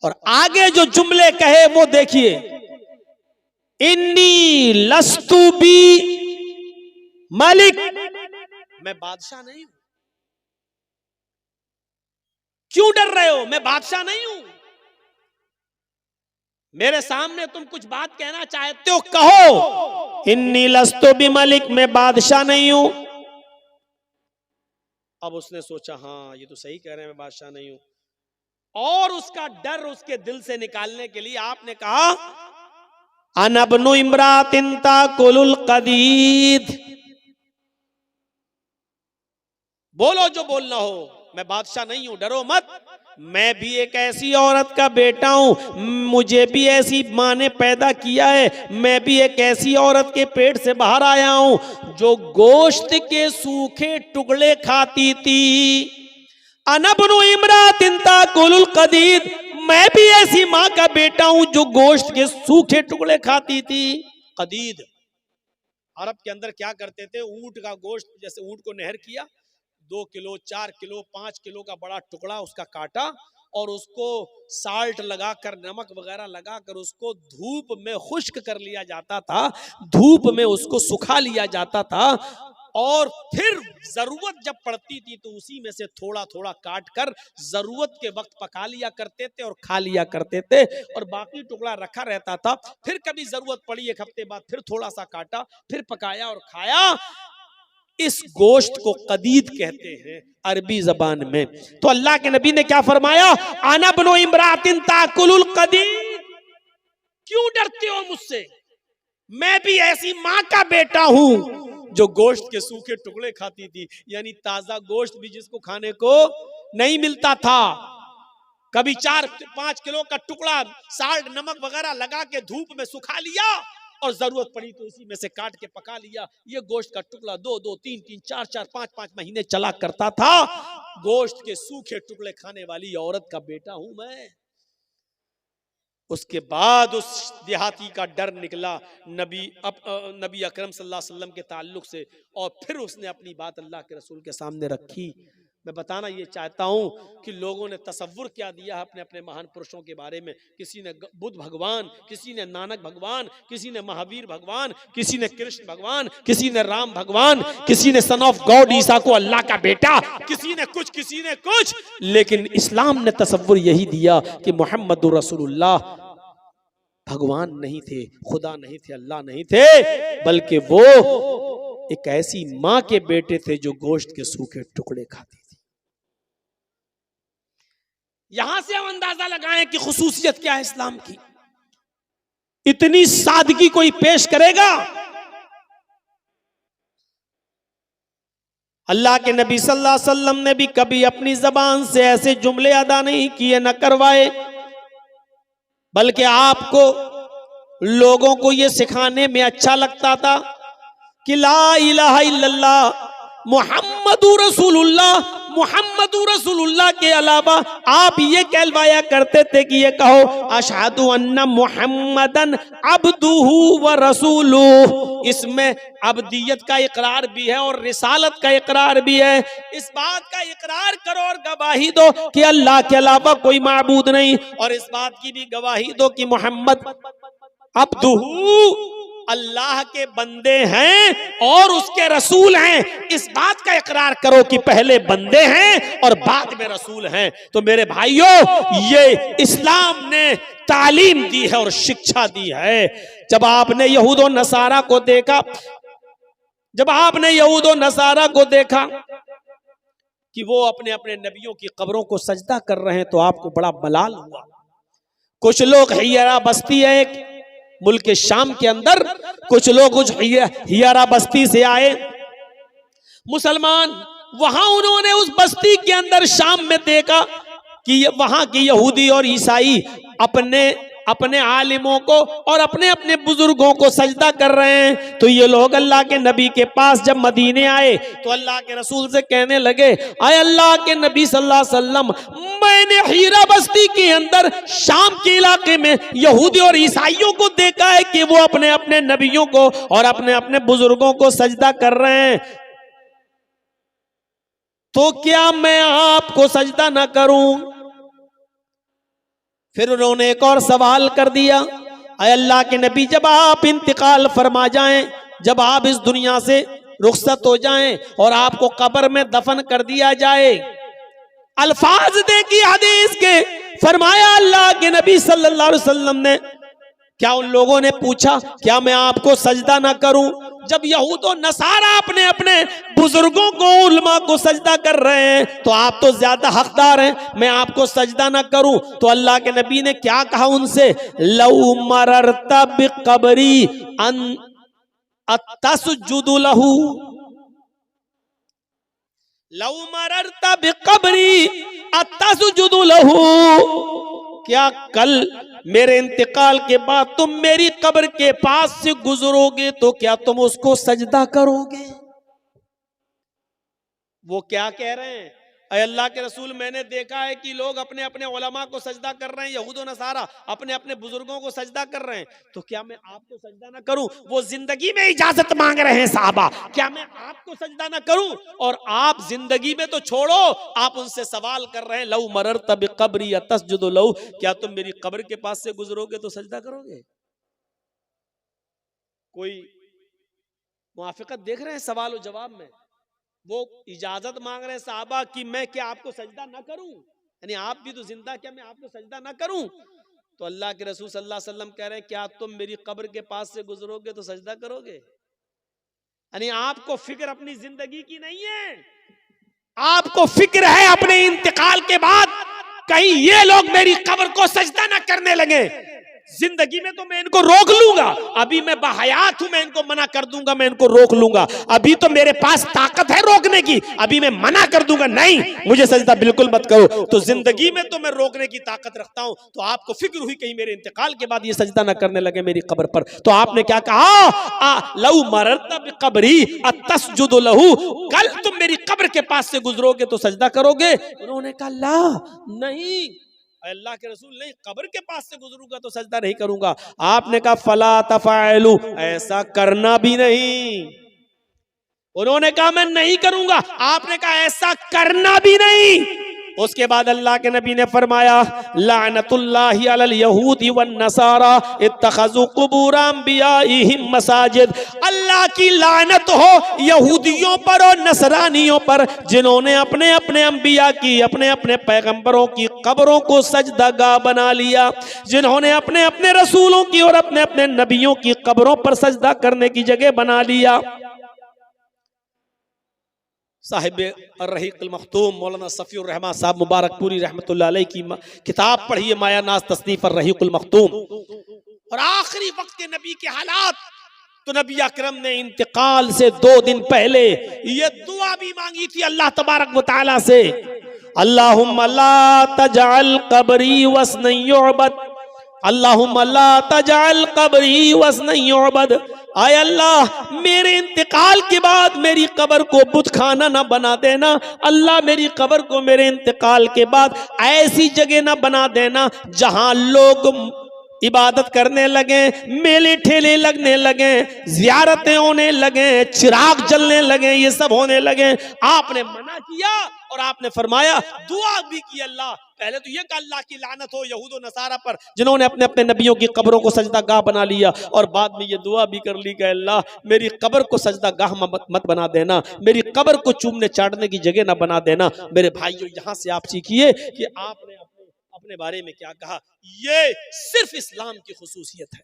और आगे जो जुमले कहे वो देखिए, इन्नी लस्तु बी मलिक, मैं बादशाह नहीं हूं। क्यों डर रहे हो, मैं बादशाह नहीं हूं। मेरे सामने तुम कुछ बात कहना चाहते हो कहो। इन्नी लस्तु बी मलिक, मैं बादशाह नहीं हूं। अब उसने सोचा हाँ ये तो सही कह रहे हैं, मैं बादशाह नहीं हूं। और उसका डर उसके दिल से निकालने के लिए आपने कहा अनबनु इमरातिन ताकुलुल कदीद, बोलो जो बोलना हो, मैं बादशाह नहीं हूं, डरो मत। मैं भी एक ऐसी औरत का बेटा हूं, मुझे भी ऐसी माँ ने पैदा किया है, मैं भी एक ऐसी औरत के पेट से बाहर आया हूं जो गोश्त के सूखे टुकड़े खाती थी। अनबनु इमरातिन ताकुलुल कदीद, मैं भी ऐसी माँ का बेटा हूं जो गोश्त के सूखे टुकड़े खाती थी। कदीद अरब के अंदर क्या करते थे, ऊंट का गोश्त, जैसे ऊंट को नहर किया, 2 किलो 4 किलो 5 किलो का बड़ा टुकड़ा उसका काटा और उसको साल्ट लगाकर, नमक वगैरह लगाकर उसको धूप में खुश्क कर लिया जाता था, धूप में उसको सुखा लिया जाता था और फिर जरूरत जब पड़ती थी तो उसी में से थोड़ा थोड़ा काट कर जरूरत के वक्त पका लिया करते थे और खा लिया करते थे, और बाकी टुकड़ा रखा रहता था। फिर कभी जरूरत पड़ी 1 हफ्ते बाद फिर थोड़ा सा काटा, फिर पकाया और खाया। इस गोश्त को कदीद कहते हैं अरबी जबान में। तो अल्लाह के नबी ने क्या फरमाया, आना बनो इमरातिन ताकुलुल कदीद, क्यों डरते हो मुझसे, मैं भी ऐसी माँ का बेटा हूं जो गोश्त के सूखे टुकड़े खाती थी। यानी ताजा गोश्त भी जिसको खाने को नहीं मिलता था, कभी 4-5 किलो का टुकड़ा साल्ट नमक वगैरह लगा के धूप में सुखा लिया और जरूरत पड़ी तो उसी में से काट के पका लिया। ये गोश्त का टुकड़ा 2-2, 3-3, 4-4, 5-5 महीने चला करता था। गोश्त के सूखे टुकड़े खाने वाली औरत का बेटा हूं मैं। उसके बाद उस देहाती का डर निकला नबी अकरम सल्लल्लाहु अलैहि वसल्लम के ताल्लुक से, और फिर उसने अपनी बात अल्लाह के रसूल के सामने रखी। मैं बताना ये चाहता हूँ कि लोगों ने तसव्वुर क्या दिया है अपने अपने महान पुरुषों के बारे में। किसी ने बुद्ध भगवान, किसी ने नानक भगवान, किसी ने महावीर भगवान, किसी ने कृष्ण भगवान, किसी ने राम भगवान, किसी ने सन ऑफ गॉड ईसा को अल्लाह का बेटा, किसी ने कुछ, लेकिन इस्लाम ने तसव्वुर यही दिया कि मोहम्मद रसूलुल्लाह भगवान नहीं थे, खुदा नहीं थे, अल्लाह नहीं थे, बल्कि वो एक ऐसी मां के बेटे थे जो गोश्त के सूखे टुकड़े खाती थी। यहां से हम अंदाजा लगाएं कि खुसूसियत क्या है इस्लाम की। इतनी सादगी कोई पेश करेगा? अल्लाह के नबी सल्लल्लाहु अलैहि वसल्लम ने भी कभी अपनी जबान से ऐसे जुमले अदा नहीं किए, न करवाए, बल्कि आपको लोगों को यह सिखाने में अच्छा लगता था कि ला इलाहा इल्लल्लाह मुहम्मदुर रसूलुल्लाह के अलावा आप ये कहलवाया करते थे कि ये कहो अशहदु अन्ना मुहम्मदन अब्दुहु व रसूलुहु। इसमें अब्दियत का इकरार भी है और रिसालत का इकरार भी है। इस बात का इकरार करो और गवाही दो कि अल्लाह के अलावा कोई माबूद नहीं, और इस बात की भी गवाही दो कि मोहम्मद अब्दुहु अल्लाह के बंदे हैं और उसके रसूल हैं। इस बात का इकरार करो कि पहले बंदे हैं और बाद में रसूल हैं। तो मेरे भाइयों, ये इस्लाम ने तालीम दी है और शिक्षा दी है। जब आपने यहूद और नसारा को देखा कि वो अपने अपने नबियों की कब्रों को सजदा कर रहे हैं, तो आपको बड़ा मलाल हुआ। कुछ लोग हियरा बस्ती है एक मुल्क के शाम के अंदर, कुछ लोग हियरा बस्ती से आए मुसलमान, वहां उन्होंने उस बस्ती के अंदर शाम में देखा कि वहां के यहूदी और ईसाई अपने आलिमों को और अपने अपने बुजुर्गों को सजदा कर रहे हैं। तो ये लोग अल्लाह के नबी के पास जब मदीने आए तो अल्लाह के रसूल से कहने लगे, आए अल्लाह के नबी सल्लल्लाहु अलैहि वसल्लम, मैंने हीरा बस्ती के अंदर शाम के इलाके में यहूदी और ईसाइयों को देखा है कि वो अपने अपने नबियों को और अपने अपने बुजुर्गों को सजदा कर रहे हैं, तो क्या मैं आपको सजदा ना करूं? फिर उन्होंने एक और सवाल कर दिया, अय अल्लाह के नबी, जब आप इंतकाल फरमा जाएं, जब आप इस दुनिया से रुखसत हो जाएं और आपको कब्र में दफन कर दिया जाए, अल्फाज देखिए हदीस के, फरमाया अल्लाह के नबी सल्लल्लाहु अलैहि वसल्लम ने, क्या उन लोगों ने पूछा क्या मैं आपको सजदा ना करूं? जब यहूद और नसारा अपने अपने बुजुर्गों को, उलमा को सजदा कर रहे हैं, तो आप तो ज्यादा हकदार हैं, मैं आपको सजदा ना करूं? तो अल्लाह के नबी ने क्या कहा उनसे, लौ मररता बिक़ब्री अन अतसजुदु लहू, लौ मररता बिक़ब्री अतसजुदु लहू, क्या कल मेरे इंतकाल के बाद तुम मेरी कब्र के पास से गुजरोगे तो क्या तुम उसको सजदा करोगे? वो क्या कह रहे हैं, अय अल्लाह के रसूल, मैंने देखा है कि लोग अपने अपने उलमा को सजदा कर रहे हैं, यहूद और नसारा अपने अपने बुजुर्गों को सजदा कर रहे हैं, तो क्या मैं आपको सजदा ना करूं? वो जिंदगी में इजाजत मांग रहे हैं साहबा, क्या मैं आपको सजदा ना करूं? और आप जिंदगी में तो छोड़ो, आप उनसे सवाल कर रहे हैं, लौ मररता बिक़ब्री अतसजुदु लहू, क्या तुम मेरी कब्र के पास से गुजरोगे तो सजदा करोगे? कोई मुआफिकत देख रहे हैं सवाल और जवाब में? वो इजाजत मांग रहे हैं साहबा कि मैं क्या आपको सजदा ना करूं, यानी आप भी तो जिंदा, क्या मैं आपको सजदा ना करूं? तो अल्लाह के रसूल सल्लल्लाहु अलैहि वसल्लम कह रहे हैं, क्या तुम मेरी कब्र के पास से गुजरोगे तो सजदा करोगे? यानी आपको फिक्र अपनी जिंदगी की नहीं है, आपको फिक्र है अपने इंतकाल के बाद कहीं ये लोग मेरी कब्र को सजदा ना करने लगे। जिंदगी में तो मैं इनको रोक लूंगा, अभी मैं बहयात हूं, मैं इनको मना कर दूंगा, मैं इनको रोक लूंगा, अभी तो मेरे पास ताकत है रोकने की, अभी मैं मना कर दूंगा, नहीं मुझे सजदा बिल्कुल मत करो। तो जिंदगी में तो मैं रोकने की ताकत रखता हूं, तो आपको फिक्र हुई कहीं मेरे इंतकाल के बाद ये सजदा ना करने लगे मेरी कब्र पर, तो आपने क्या कहा, लौ मररता बिक़ब्री अतसजुदु लहू, कल तुम मेरी कब्र के पास से गुजरोगे तो सजदा करोगे? उन्होंने कहा ला, नहीं, अल्लाह के रसूल नहीं, कब्र के पास से गुजरूंगा तो सजदा नहीं करूंगा। आपने कहा फला तफअलू, ऐसा करना भी नहीं। उन्होंने कहा मैं नहीं करूंगा, आपने कहा ऐसा करना भी नहीं। उसके बाद अल्लाह के नबी ने फरमाया लानतुल्लाहि अलल यहूदी वन नसारा इत्तखज़ू कुबूर अंबियाइहिम मसाजिद। अल्लाह की लानत हो यहूदियों पर और नसरानियों पर, जिन्होंने अपने अपने अंबिया की, अपने अपने पैगंबरों की कब्रों को सजदागाह बना लिया, जिन्होंने अपने अपने रसूलों की और अपने अपने नबियों की कब्रों पर सजदा करने की जगह बना लिया। साहिब अर्रहीक़ुल मख्तूम मौलाना सफ़ीउर रहमान साहब मुबारकपुरी रहमतुल्लाह अलैह की किताब पढ़िए, माया नाज तसनीफ़ अर्रहीक़ुल मख्तूम। और आखिरी वक्त के नबी के हालात, तो नबी अकरम ने इंतकाल से 2 दिन पहले ये दुआ भी मांगी थी अल्लाह तबारक व तआला से, अल्लाहुम्मा ला तजअल कब्री वस्नन युअबद, अल्लाहुम्मा ला तजअल कब्री वस्नन युअबद। आय अल्लाह, मेरे इंतकाल के बाद मेरी कब्र को बुतखाना ना बना देना। अल्लाह, मेरी कब्र को मेरे इंतकाल के बाद ऐसी जगह ना बना देना जहां लोग इबादत करने लगे, मेले ठेले लगने लगे, जियारतें होने लगे, चिराग जलने लगे, ये सब होने लगे। आपने मना किया और आपने फरमाया, दुआ भी की अल्लाह, पहले तो ये कहा अल्लाह की लानत हो यहूद और नसारा पर जिन्होंने अपने अपने नबियों की कब्रों को सजदागाह बना लिया, और बाद में ये दुआ भी कर ली कि अल्लाह मेरी कब्र को सजदागाह मत बना देना, मेरी कब्र को चूमने चाटने की जगह ना बना देना। मेरे भाइयों, यहां से आप सीखिए कि आपने अपने बारे में क्या कहा। ये सिर्फ इस्लाम की खुसूसियत है,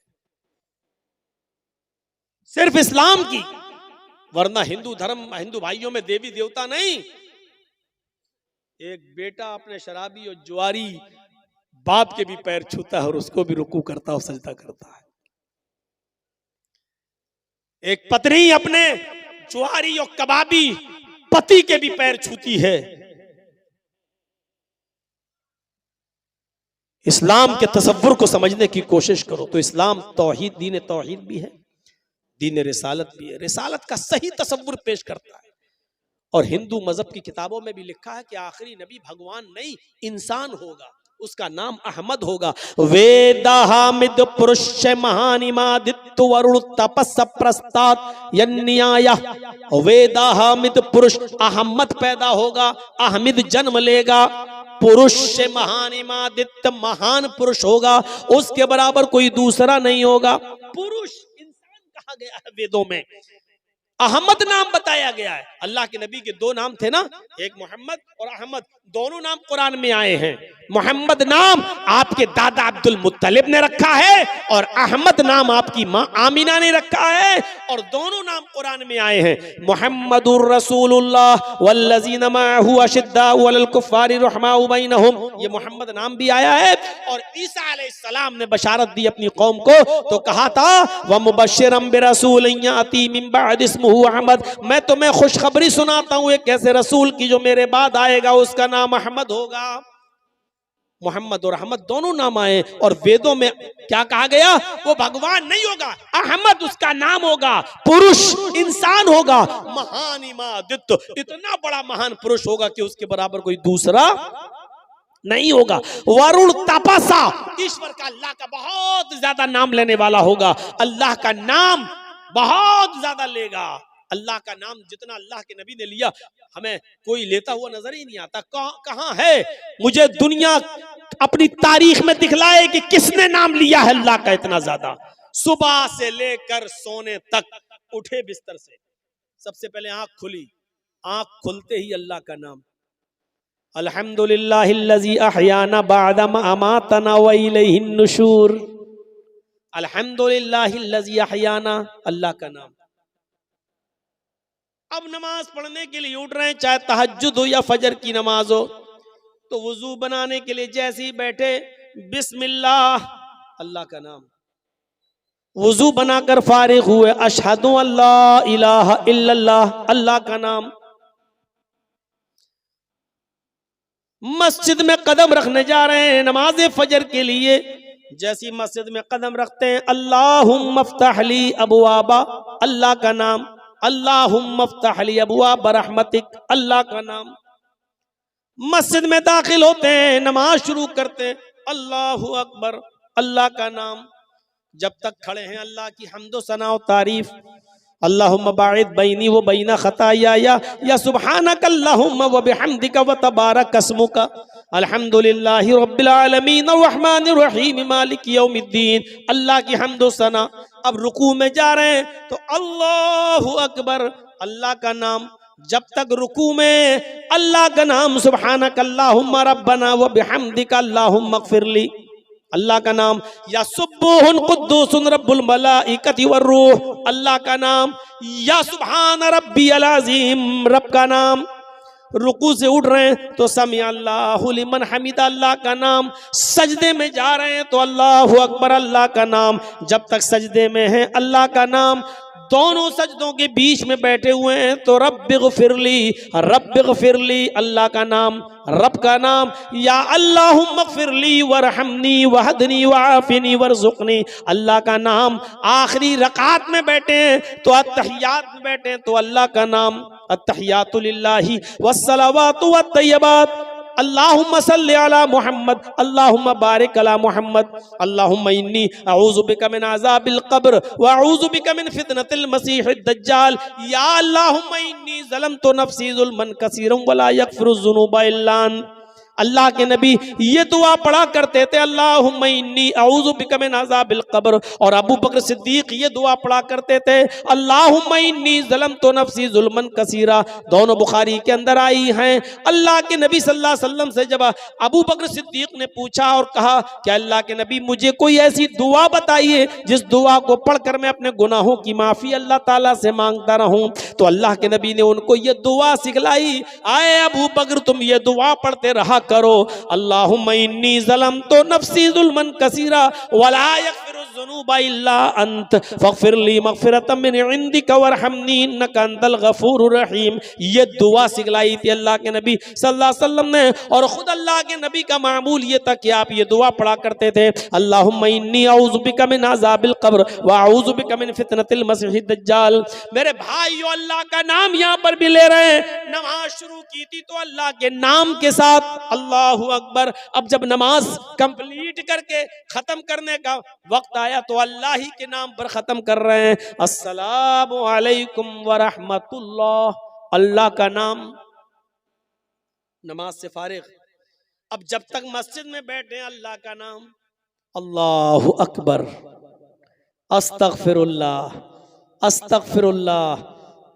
सिर्फ इस्लाम की, वरना हिंदू धर्म, हिंदू भाइयों में देवी देवता नहीं। एक बेटा अपने शराबी और जुआरी बाप के भी पैर छूता है और उसको भी रुकू करता और सजदा करता है। एक पत्नी अपने जुआरी और कबाबी पति के भी पैर छूती है। इस्लाम के तसव्वुर को समझने की कोशिश करो तो इस्लाम तौहीद, दीन तौहीद भी है, दीन रिसालत भी है, रिसालत का सही तसव्वुर पेश करता है। और हिंदू मजहब की किताबों में भी लिखा है कि आखिरी नबी भगवान नहीं इंसान होगा, उसका नाम अहमद होगा। वेदाहामिद पुरुष महानिमादित्य वरुण तपस प्रस्तात यन्याय, वेदाहामिद पुरुष अहमद पैदा होगा, अहमद जन्म लेगा, पुरुष से महानिमादित्य महान पुरुष होगा, उसके बराबर कोई दूसरा नहीं होगा। पुरुष इंसान कहा गया है वेदों में, अहमद नाम बताया गया है। अल्लाह के नबी के 2 नाम थे ना, एक मोहम्मद और अहमद, दोनों नाम कुरान में आए हैं। मोहम्मद नाम आपके दादा अब्दुल मुत्तलिब ने रखा है और अहमद नाम आपकी माँ आमिना ने रखा है, और दोनों नाम कुरान में आए हैं। मुहम्मदुर रसूलुल्लाह वल्लज़ीना मअहु अशिद्दाउ अलल कुफ्फारि रहमाउ बैनहुम, ये मोहम्मद नाम भी आया है। और ईसा अलैहिस्सलाम ने बशारत दी अपनी कौम को, तो कहा था व मुबश्शिरम बिरसूलिन याती मिन बअद इस्मुहु अहमद, मैं तुम्हें खुशखबरी सुनाता हूँ एक ऐसे रसूल की जो मेरे बाद आएगा, उसका नाम अहमद होगा। मोहम्मद और अहमद दोनों नाम आए, और वेदों में क्या कहा गया, वो भगवान नहीं होगा, अहमद उसका नाम होगा, पुरुष इंसान होगा, महान इमादित्य, इतना बड़ा महान पुरुष होगा कि उसके बराबर कोई दूसरा नहीं होगा। वरुण तपसा, ईश्वर का, अल्लाह का बहुत ज्यादा नाम लेने वाला होगा, अल्लाह का नाम बहुत ज्यादा लेगा। अल्लाह का नाम जितना अल्लाह के नबी ने लिया, हमें कोई लेता हुआ नजर ही नहीं आता। कहां है, मुझे दुनिया अपनी तारीख में दिखलाए कि किसने नाम लिया है अल्लाह का इतना ज्यादा। सुबह से लेकर सोने तक, उठे बिस्तर से, सबसे पहले आंख खुली, आंख खुलते ही अल्लाह का नाम, अल्हम्दुलिल्लाहिल्लज़ी अहयाना बअदा मा अमातना व इलैहिन नुशूर, अल्हम्दुलिल्लाहिल्लज़ी अहयाना, अल्लाह का नाम। अब नमाज पढ़ने के लिए उठ रहे हैं, चाहे तहज्जुद हो या फजर की नमाज हो, तो वुजू बनाने के लिए जैसे ही बैठे बिस्मिल्लाह, अल्लाह का नाम। वुजू बनाकर फारिग हुए, अशहदु अल्ला इलाहा इल्लल्लाह, अल्लाह का नाम। मस्जिद में कदम रखने जा रहे हैं नमाज फजर के लिए, जैसी मस्जिद में कदम रखते हैं अल्लाहुम्मा फ़्तह ली अबवाबा, अल्लाह का नाम, अल्लाहुम्मा फ़्तह ली अबवाब रहमतिक, अल्लाह का नाम। मस्जिद में दाखिल होते हैं, नमाज शुरू करते हैं, अल्लाहु अकबर, अल्लाह का नाम। जब तक खड़े हैं अल्लाह की हम्दो सना और तारीफ। अल्लाहुम्मा बाइद बैनी व बैना खताया या सुब्हानक अल्लाहुम्मा व बिहम्दिका व तबारक अस्मुका अल्हम्दुलिल्लाहि रब्बिल आलमीन अर्रहमानिर रहीम मालिक यौमिद्दीन। अल्लाह की हम्दो सना। अब रुकू में जा रहे हैं तो अल्लाहु अकबर, अल्लाह का नाम। जब तक रुकू में अल्लाह का नाम, सुब्हानक अल्लाहुम्मा रब्बना व बिहम्दिका अल्लाहुम्मा इग़फिरली, अल्लाह का नाम। या सुब्बुहुन कुद्दूसुन रब्बुल मलाइकति वर्रूह, अल्लाह का नाम। या सुब्हान रब्बियल अज़ीम, रब का नाम। रुकू से उठ रहे हैं तो समी अल्लाहु लिमन हमिदा, अल्लाह का नाम। सजदे में जा रहे हैं तो अल्लाहु अकबर, अल्लाह का नाम। जब तक सजदे में हैं अल्लाह का नाम। दोनों सजदों के बीच में बैठे हुए हैं तो रब्बिग़फिरली, रब्बिग़फिरली, अल्लाह का नाम, रब का नाम। या अल्लाहुम्मा इग़फिरली वरहमनी वहदनी वआफ़िनी वरज़ुक़नी, अल्लाह का नाम। आखिरी रकात में बैठे हैं तो अत्तहियात में बैठे हैं तो अल्लाह का नाम। अत्तहियातु लिल्लाहि वस्सलावातु वत्तय्यबात, अल्लाहुम्मा सल्लि अला मुहम्मद, अल्लाहुम्मा बारिक अला मुहम्मद, अल्लाहुम्मा इन्नी अऊज़ु बिका मिन अज़ाबिल क़ब्र व अऊज़ु बिका मिन फितनतिल मसीहिद दज्जाल। या अल्लाहुम्मा इन्नी ज़लमतु नफ़्सी ज़ुल्मन कसीरन व ला यग़फ़िरुज़ ज़ुनूबा इल्ला अंत। अल्लाह के नबी ये दुआ पढ़ा करते थे, अल्लाहुम्मा इन्नी अऊज़ु बिका मिन अज़ाबिल क़ब्र। और अबू बकर सिद्दीक ये दुआ पढ़ा करते थे, अल्लाहुम्मा इन्नी ज़लमतु नफ़्सी ज़ुल्मन कसीरा। दोनों बुखारी के अंदर आई हैं। अल्लाह के नबी सल्लल्लाहु अलैहि वसल्लम से जब अबू बकर सिद्दीक ने पूछा और कहा कि अल्लाह के नबी मुझे कोई ऐसी दुआ बताइए जिस दुआ को पढ़कर मैं अपने गुनाहों की माफ़ी अल्लाह ताला से मांगता रहूं, तो अल्लाह के नबी ने उनको ये दुआ सिखलाई। आए अबू बकर, तुम ये दुआ पढ़ते रहा करो, अल्लाहुम्मा इन्नी ज़लमतु नफ़्सी ज़ुल्मन कसीरा वला यग़फ़िरुज़ ज़ुनूबा इल्ला अंत फ़ग़फ़िरली मग़फ़िरतम मिन इंदिका वरहमनी इन्नका अंतल गफ़ूरुर रहीम। ये दुआ सिखलाई थी अल्लाह के नबी सल्लल्लाहु अलैहि वसल्लम ने। और खुद अल्लाह के नबी का मामूल ये था कि आप ये दुआ पढ़ा करते थे, अल्लाहुम्मा इन्नी अऊज़ु बिका मिन अज़ाबिल क़ब्र व अऊज़ु बिका मिन फितनतिल मसीहिद दज्जाल। मेरे भाइयों, अल्लाह का नाम यहाँ पर भी ले रहे हैं। नमाज शुरू की थी तो अल्लाह के नाम के साथ, अल्लाहु अकबर। अब जब नमाज कंप्लीट करके खत्म करने का वक्त आया तो अल्लाह ही के नाम पर खत्म कर रहे हैं। अस्सलामु अलैकुम व रहमतुल्लाह, अल्लाह का नाम। नमाज से फारिग अब जब तक मस्जिद में बैठे अल्लाह का नाम, अल्लाहु अकबर, अस्तगफिरुल्लाह, अस्तगफिरुल्लाह,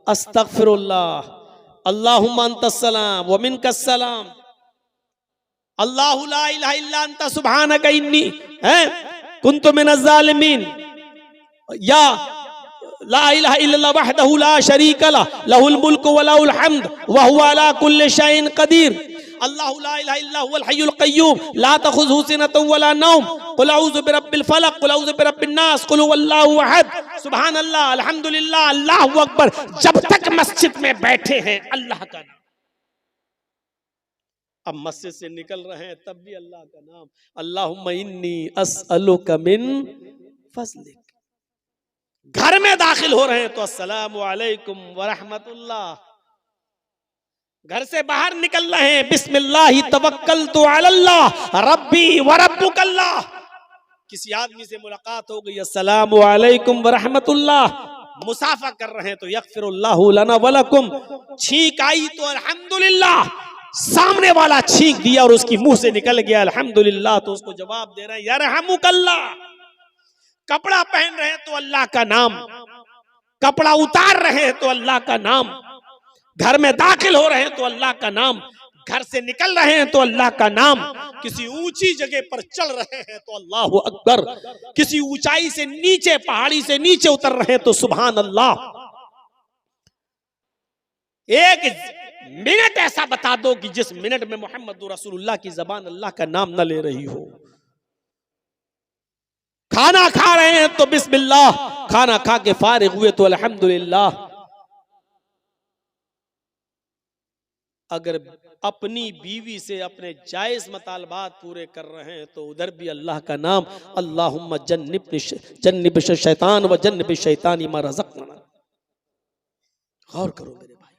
अस्तगफिरुल्लाह, अल्लाहुम्मा अंतस्सलाम व मिनकस्सलाम, अल्लाहु ला इलाहा इल्ला अंता सुब्हानका इन्नी कुन्तु मिनज़ ज़ालिमीन। या ला इलाहा इल्लल्लाह वहदहु ला शरीका लहु लहुल मुल्कु व लहुल हम्द व हुवा अला कुल्लि शैइन क़दीर। अल्लाहु ला इलाहा इल्ला हुवल हय्युल क़य्यूम ला तख़ुज़ुहु सिनतुन व ला नौम क़ुल अऊज़ु बिरब्बिल फ़लक़ क़ुल अऊज़ु बिरब्बिन नास क़ुल हुवल्लाहु अहद सुब्हानल्लाह अल्हम्दुलिल्लाह अल्लाहु अकबर। जब तक मस्जिद में बैठे हैं अल्लाह का नाम। अब मस्जिद से निकल रहे हैं तब भी अल्लाह का नाम। अल्लाहुम्मा इन्नी अस्अलुका मिन फ़ज़लिक। घर में दाखिल हो रहे हैं तो अस्सलामु अलैकुम व रहमतुल्लाह। घर से बाहर निकल रहे हैं, बिस्मिल्लाहि तवक्कलतु अलल्लाह रब्बी व रब्बुकल्लाह। किसी आदमी से मुलाकात हो गई, अस्सलामु अलैकुम व रहमतुल्लाह। मुसाफा कर रहे हैं तो यग़फ़िरुल्लाहु लना व लकुम। छींक आई तो अल्हम्दुलिल्लाह, सामने वाला छींक दिया और उसकी मुंह से निकल गया अल्हम्दुलिल्लाह, तो उसको जवाब दे रहे हैं यरहमुकल्लाह। कपड़ा पहन रहे हैं तो अल्लाह का नाम, कपड़ा उतार रहे हैं तो अल्लाह का नाम, घर में दाखिल हो रहे हैं तो अल्लाह का नाम, घर से निकल रहे हैं तो अल्लाह का नाम, किसी ऊंची जगह पर चल रहे हैं तो अल्लाहु अकबर, किसी ऊंचाई से नीचे, पहाड़ी से नीचे उतर रहे हैं तो सुभान अल्लाह। एक मिनट ऐसा बता दो कि जिस मिनट में मोहम्मद रसूलुल्लाह की जबान अल्लाह का नाम न ले रही हो। खाना खा रहे हैं तो बिस्मिल्लाह, खाना खा के फारिग हुए तो अल्हम्दुलिल्लाह। अगर अपनी बीवी से अपने जायज मतालबात पूरे कर रहे हैं तो उधर भी अल्लाह का नाम, अल्लाहुम्मा जन्निब शैतान व जन्निब शैतानी मा रज़क़ना। गौर करो मेरे भाई,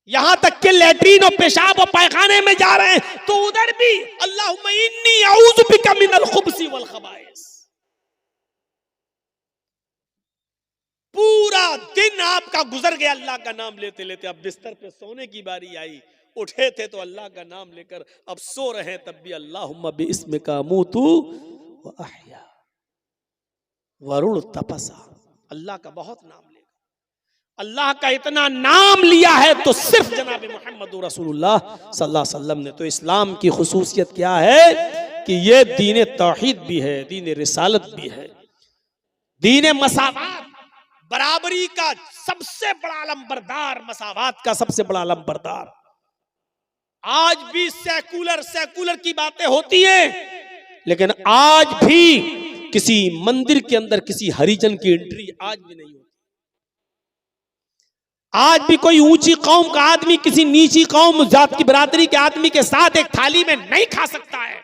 यहां तक कि लैट्रीन और पेशाब और पैखाने में जा रहे हैं तो उधर भी अल्लाहुम्मा इन्नी अऊज़ु बिका मिनल खुब्सी वल खबाइस। पूरा दिन आपका गुजर गया अल्लाह का नाम लेते लेते, अब बिस्तर पे सोने की बारी आई, उठे थे तो अल्लाह का नाम लेकर, अब सो रहे हैं तब भी अल्लाहुम्मा बिइस्मिका अमूतु व अहया वरुण तपसा, अल्लाह का बहुत नाम लेगा। अल्लाह का इतना नाम लिया है तो सिर्फ जनाब मोहम्मद रसूलुल्लाह सल्लल्लाहु अलैहि वसल्लम ने। तो इस्लाम की खुसूसियत क्या है कि ये दीन तौहीद भी है, दीन रिसालत भी है, दीन मसावात, बराबरी का सबसे बड़ा अलंबरदार, मसावात का सबसे बड़ा अलंबरदार। आज भी सेकुलर की बातें होती हैं, लेकिन आज भी किसी मंदिर के अंदर किसी हरिजन की एंट्री आज भी नहीं होती। आज भी कोई ऊंची कौम का आदमी किसी नीची कौम जात की बरादरी के आदमी के साथ एक थाली में नहीं खा सकता है।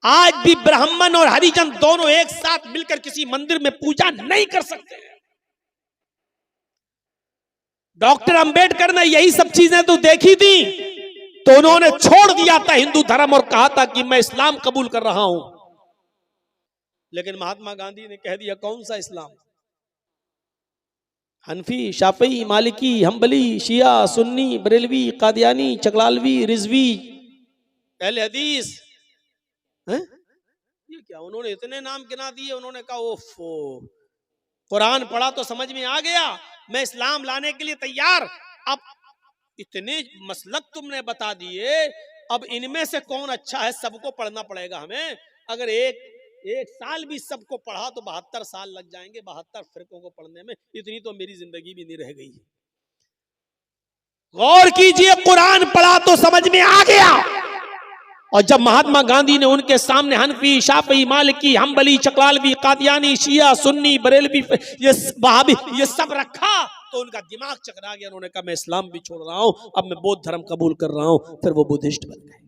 आज भी ब्राह्मण और हरिजन दोनों एक साथ मिलकर किसी मंदिर में पूजा नहीं कर सकते। डॉक्टर अंबेडकर ने यही सब चीजें तो देखी थी, तो उन्होंने छोड़ दिया था हिंदू धर्म और कहा था कि मैं इस्लाम कबूल कर रहा हूं। लेकिन महात्मा गांधी ने कह दिया कौन सा इस्लाम? हनफी, शाफी, मालिकी, हम्बली, शिया, सुन्नी, बरेलवी, कादियानी, चकलालवी, रिजवी, अहले हदीस हैं? ये क्या, उन्होंने इतने नाम गिना दिए। उन्होंने कहा ओफो, कुरान पढ़ा तो समझ में आ गया, मैं इस्लाम लाने के लिए तैयार। अब इतने मसलक तुमने बता दिए, अब इनमें से कौन अच्छा है? सबको पढ़ना पड़ेगा हमें। अगर एक साल भी सबको पढ़ा तो 72 साल लग जाएंगे 72 फिरकों को पढ़ने में। इतनी तो मेरी जिंदगी भी नहीं रह गई। गौर कीजिए, कुरान पढ़ा तो समझ में आ गया। और जब महात्मा गांधी ने उनके सामने हनफी, शाफी, मालिकी, हम्बली, चकलालवी, कादियानी, शिया, सुन्नी, बरेलवी, ये वहाबी, ये सब रखा तो उनका दिमाग चकरा गया। उन्होंने कहा मैं इस्लाम भी छोड़ रहा हूं, अब मैं बौद्ध धर्म कबूल कर रहा हूं। फिर वो बुद्धिस्ट बन गए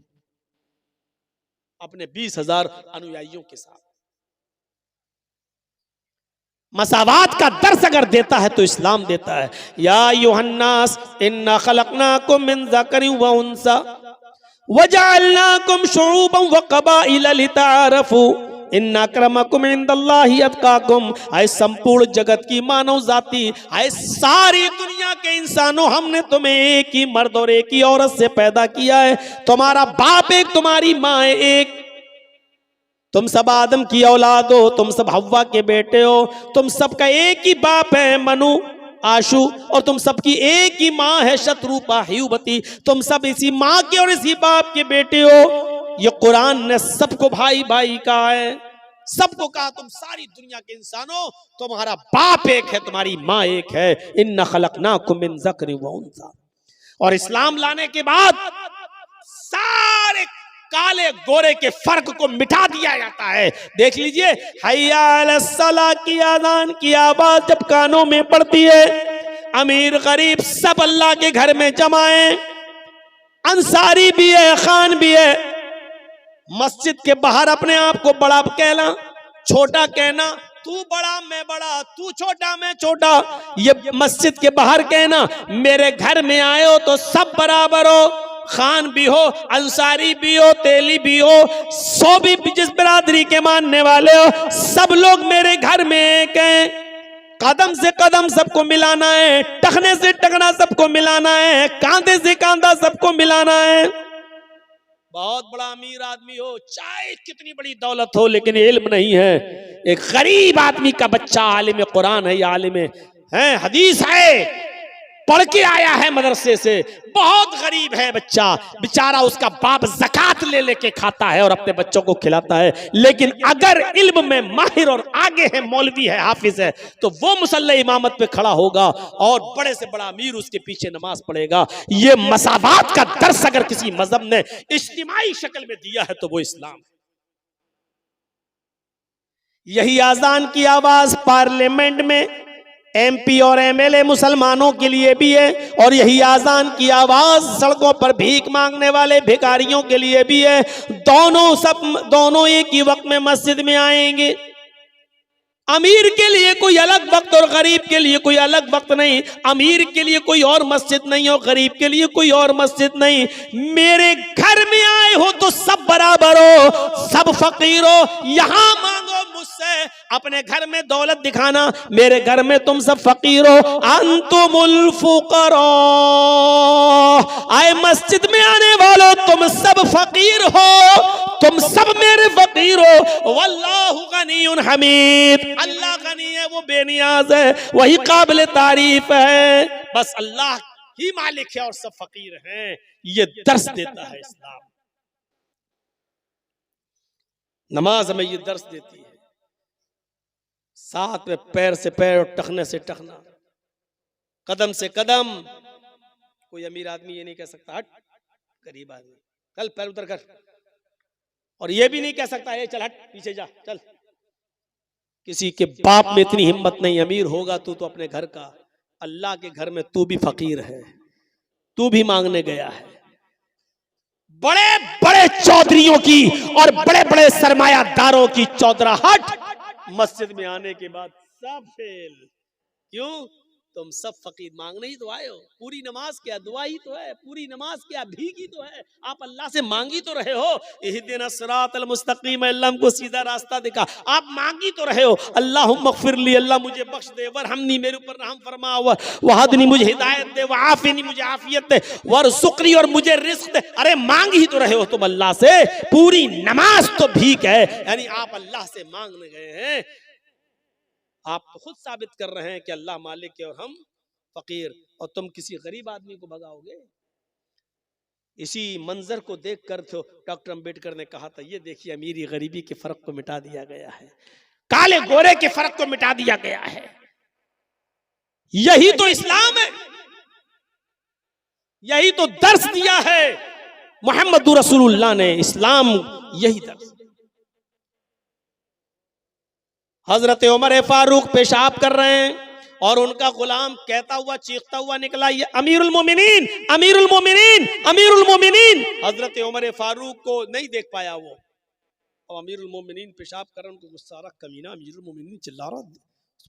अपने 20,000 अनुयायियों के साथ। मसावात का दर्स अगर देता है तो इस्लाम देता है। या युहन्नास इन्ना खलकनाकुम मिन ज़करिन व उन्सा वजअलनाकुम शुऊबन व क़बाइला लिताअरफू इन्ना अक्रमकुम इंदल्लाहि अत्काकुम। आए संपूर्ण जगत की मानव जाति, आए सारी दुनिया के इंसानों, हमने तुम्हें एक ही मर्द और एक ही औरत से पैदा किया है। तुम्हारा बाप एक, तुम्हारी माँ एक, तुम सब आदम की औलाद हो, तुम सब हव्वा के बेटे हो, तुम सबका एक ही बाप है मनु आशु, और तुम सबकी एक ही माँ है शत्रुपा ह्यूबती। तुम सब इसी माँ के और इसी बाप के बेटे हो। ये कुरान ने सबको भाई भाई कहा है, सबको कहा तुम सारी दुनिया के इंसानों, तुम्हारा बाप एक है, तुम्हारी माँ एक है। इन्ना खलकनाकुम मिन ज़करिन व उन्सा। और इस्लाम लाने के बाद सारे काले गोरे के फर्क को मिटा दिया जाता है। देख लीजिए, हय्या अलस्सलाह की आज़ान की आवाज जब कानों में पड़ती है, अमीर गरीब सब अल्लाह के घर में जमा है। अंसारी भी है, खान भी है। मस्जिद के बाहर अपने आप को बड़ा कहना, छोटा कहना, तू बड़ा मैं बड़ा, तू छोटा मैं छोटा, ये मस्जिद के बाहर कहना। मेरे घर में आए हो तो सब बराबर हो, खान भी हो, अंसारी भी हो, तेली भी हो, सो भी जिस बिरादरी के मानने वाले हो, सब लोग मेरे घर में एक हैं। कदम से कदम सबको मिलाना है, टखने से टखना सबको मिलाना है, कांधे से कांधा सबको मिलाना है। बहुत बड़ा अमीर आदमी हो, चाहे कितनी बड़ी दौलत हो, लेकिन इल्म नहीं है। एक गरीब आदमी का बच्चा आलिम कुरान है या आलिम है हदीस है, पढ़ के आया है मदरसे से, बहुत गरीब है बच्चा, बेचारा उसका बाप ज़कात ले लेके खाता है और अपने बच्चों को खिलाता है। लेकिन अगर इल्म में माहिर और आगे है, मौलवी है, हाफिज है, तो वो मुसल्ले इमामत पे खड़ा होगा और बड़े से बड़ा अमीर उसके पीछे नमाज पढ़ेगा। ये मसावात का दर्स अगर किसी मजहब ने इज्तिमाई शक्ल में दिया है तो वो इस्लाम। यही आजान की आवाज पार्लियामेंट में एमपी और एमएलए मुसलमानों के लिए भी है, और यही आजान की आवाज सड़कों पर भीख मांगने वाले भिखारियों के लिए भी है। दोनों एक ही वक्त में मस्जिद में आएंगे। अमीर के लिए कोई अलग वक्त और गरीब के लिए कोई अलग वक्त नहीं। अमीर के लिए कोई और मस्जिद नहीं और गरीब के लिए कोई और मस्जिद नहीं। मेरे घर में आए हो तो सब बराबर हो, सब फकीर हो। यहां मांगो मुझसे, अपने घर में दौलत दिखाना, मेरे घर में तुम सब फकीर हो। अंतुमुल फुकरा, आए मस्जिद में आने वालों तुम सब फकीर हो, तुम सब मेरे फकीर हो। वल्लाहु गनीयुन हमीद, अल्लाह गनी है, वो बेनियाज है, वही काबिल तारीफ है। बस अल्लाह ही मालिक है और सब फकीर हैं। ये दर्स देता है इस्लाम। नमाज हमें ये दर्स देती है। साथ में पैर से पैर और टखने से टखना, कदम से कदम। कोई अमीर आदमी ये नहीं कह सकता हट, गरीब आदमी चल पैर उधर कर, और ये भी नहीं कह सकता ये चल हट पीछे जा चल। किसी के बाप में इतनी हिम्मत नहीं। अमीर होगा तू तो अपने घर का, अल्लाह के घर में तू भी फकीर है, तू भी मांगने गया है। बड़े बड़े चौधरियों की और बड़े बड़े सरमायादारों की चौधराहट मस्जिद में आने के बाद सब फेल। क्यों? तुम सब फकीर मांगने ही तो आए हो। पूरी नमाज क्या दुआ ही तो है, पूरी नमाज क्या भीग ही तो है। आप अल्लाह से मांगी तो रहे हो, इहदिना सिरातल मुस्तकीम, अल्लाह हमको सीधा रास्ता दिखा। आप मांगी तो रहे हो, अल्लाहुम्मा ग़फ़िरली, अल्लाह मुझे बख्श दे, वरहमनी, मेरे ऊपर रहम फरमा, वहदनी, मुझे हिदायत दे, वआफ़िनी, मुझे आफियत दे, वरज़ुक़नी, और मुझे रिज़्क़ दे। अरे मांग ही तो रहे हो तुम अल्लाह से। पूरी नमाज तो भीख है, यानी आप अल्लाह से मांगने गए हैं। आप तो खुद साबित कर रहे हैं कि अल्लाह मालिक है और हम फकीर, और तुम किसी गरीब आदमी को भगाओगे। इसी मंजर को देखकर तो डॉक्टर अंबेडकर ने कहा था, ये देखिए अमीरी गरीबी के फर्क को मिटा दिया गया है, काले गोरे के फर्क को मिटा दिया गया है। यही तो इस्लाम है, यही तो दर्स दिया है मोहम्मद रसूलुल्लाह ने। इस्लाम यही दर्स। हजरत उमर फारूक पेशाब कर रहे हैं और उनका गुलाम कहता हुआ चीखता हुआ निकला, ये अमीरुल मोमिनीन, अमीरुल मोमिनीन, अमीरुल मोमिनीन। हजरत उमर फारूक को नहीं देख पाया वो, और अमीरुल मोमिनीन पेशाब कर रहे, उनको गुस्सा आ रहा, कमीना अमीरुल मोमिनीन चिल्ला रहा,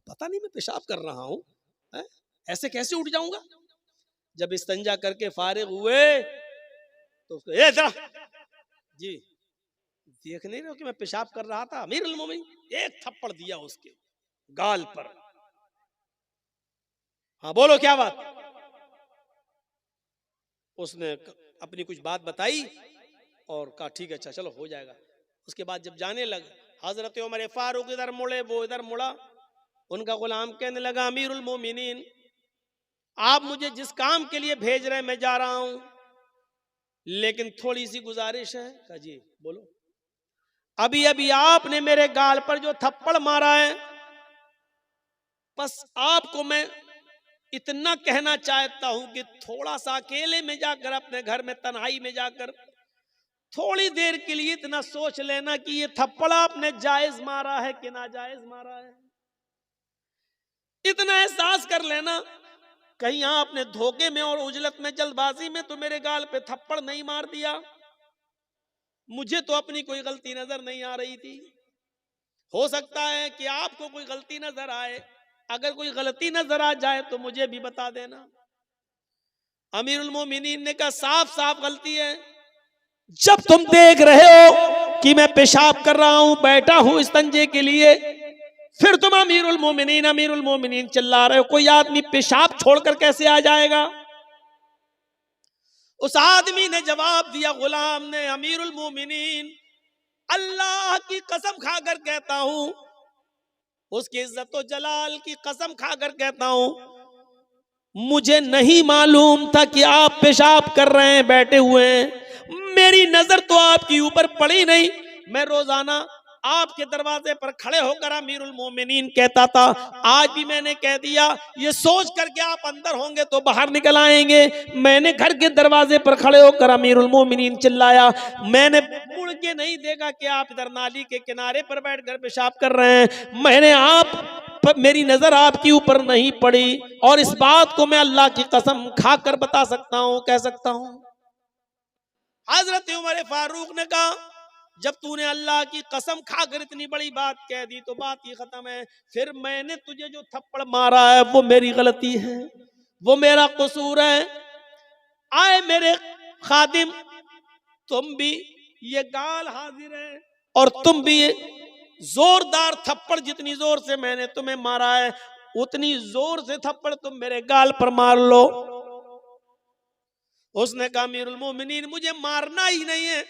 पता नहीं मैं पेशाब कर रहा हूँ, ऐसे कैसे उठ जाऊंगा। जब इस्तंजा करके फारिग हुए तो उसको ए जरा जी देख नहीं रहे हो कि मैं पेशाब कर रहा था। अमीरुल मोमिनीन एक थप्पड़ दिया उसके गाल पर। हाँ बोलो क्या बात। उसने अपनी कुछ बात बताई और कहा ठीक है अच्छा चलो हो जाएगा। उसके बाद जब जाने लगे, हजरत उमर फारूक इधर मुड़े, वो इधर मुड़ा। उनका गुलाम कहने लगा, अमीरुल मोमिनीन आप मुझे जिस काम के लिए भेज रहे हैं मैं जा रहा हूं, लेकिन थोड़ी सी गुजारिश है। कहा जी बोलो। अभी अभी आपने मेरे गाल पर जो थप्पड़ मारा है, बस आपको मैं इतना कहना चाहता हूं कि थोड़ा सा अकेले में जाकर, अपने घर में तन्हाई में जाकर थोड़ी देर के लिए इतना सोच लेना कि ये थप्पड़ आपने जायज मारा है कि नाजायज मारा है। इतना एहसास कर लेना, कहीं आपने धोखे में और उजलत में, जल्दबाजी में तो मेरे गाल पे थप्पड़ नहीं मार दिया। मुझे तो अपनी कोई गलती नजर नहीं आ रही थी। हो सकता है कि आपको कोई गलती नजर आए। अगर कोई गलती नजर आ जाए तो मुझे भी बता देना। अमीरुल मोमिनीन ने कहा साफ साफ गलती है। जब तुम देख रहे हो कि मैं पेशाब कर रहा हूं, बैठा हूं इस्तंजे के लिए, फिर तुम अमीरुल मोमिनीन चिल्ला रहे हो। कोई आदमी पेशाब छोड़कर कैसे आ जाएगा? उस आदमी ने जवाब दिया, गुलाम ने, अमीरुल मोमिनीन अल्लाह की कसम खाकर कहता हूं, उसकी इज्जत व जलाल की कसम खाकर कहता हूं, मुझे नहीं मालूम था कि आप पेशाब कर रहे हैं, बैठे हुए हैं। मेरी नजर तो आपके ऊपर पड़ी नहीं। मैं रोजाना आपके दरवाजे पर खड़े होकर अमीरुल मोमिनीन कहता था। आज भी मैंने कह दिया, ये सोच करके आप अंदर होंगे तो बाहर निकल आएंगे। मैंने घर के दरवाजे पर खड़े होकर अमीरुल मोमिनीन चिल्लाया। मैंने मुड़ के नहीं देखा कि आप इधर नाली के किनारे पर बैठकर पेशाब कर रहे हैं। मैंने मेरी नजर आपके ऊपर नहीं पड़ी, और इस बात को मैं अल्लाह की कसम खाकर बता सकता हूं, कह सकता हूं। हजरत उमर फारूक ने कहा, जब तूने अल्लाह की कसम खाकर इतनी बड़ी बात कह दी तो बात ही खत्म है। फिर मैंने तुझे जो थप्पड़ मारा है वो मेरी गलती है, वो मेरा कसूर है। आए मेरे खादिम, तुम भी ये गाल हाजिर है और तुम भी ये जोरदार थप्पड़, जितनी जोर से मैंने तुम्हें मारा है उतनी जोर से थप्पड़ तुम मेरे गाल पर मार लो। उसने कहा अमीरुल मोमिनीन, मुझे मारना ही नहीं है,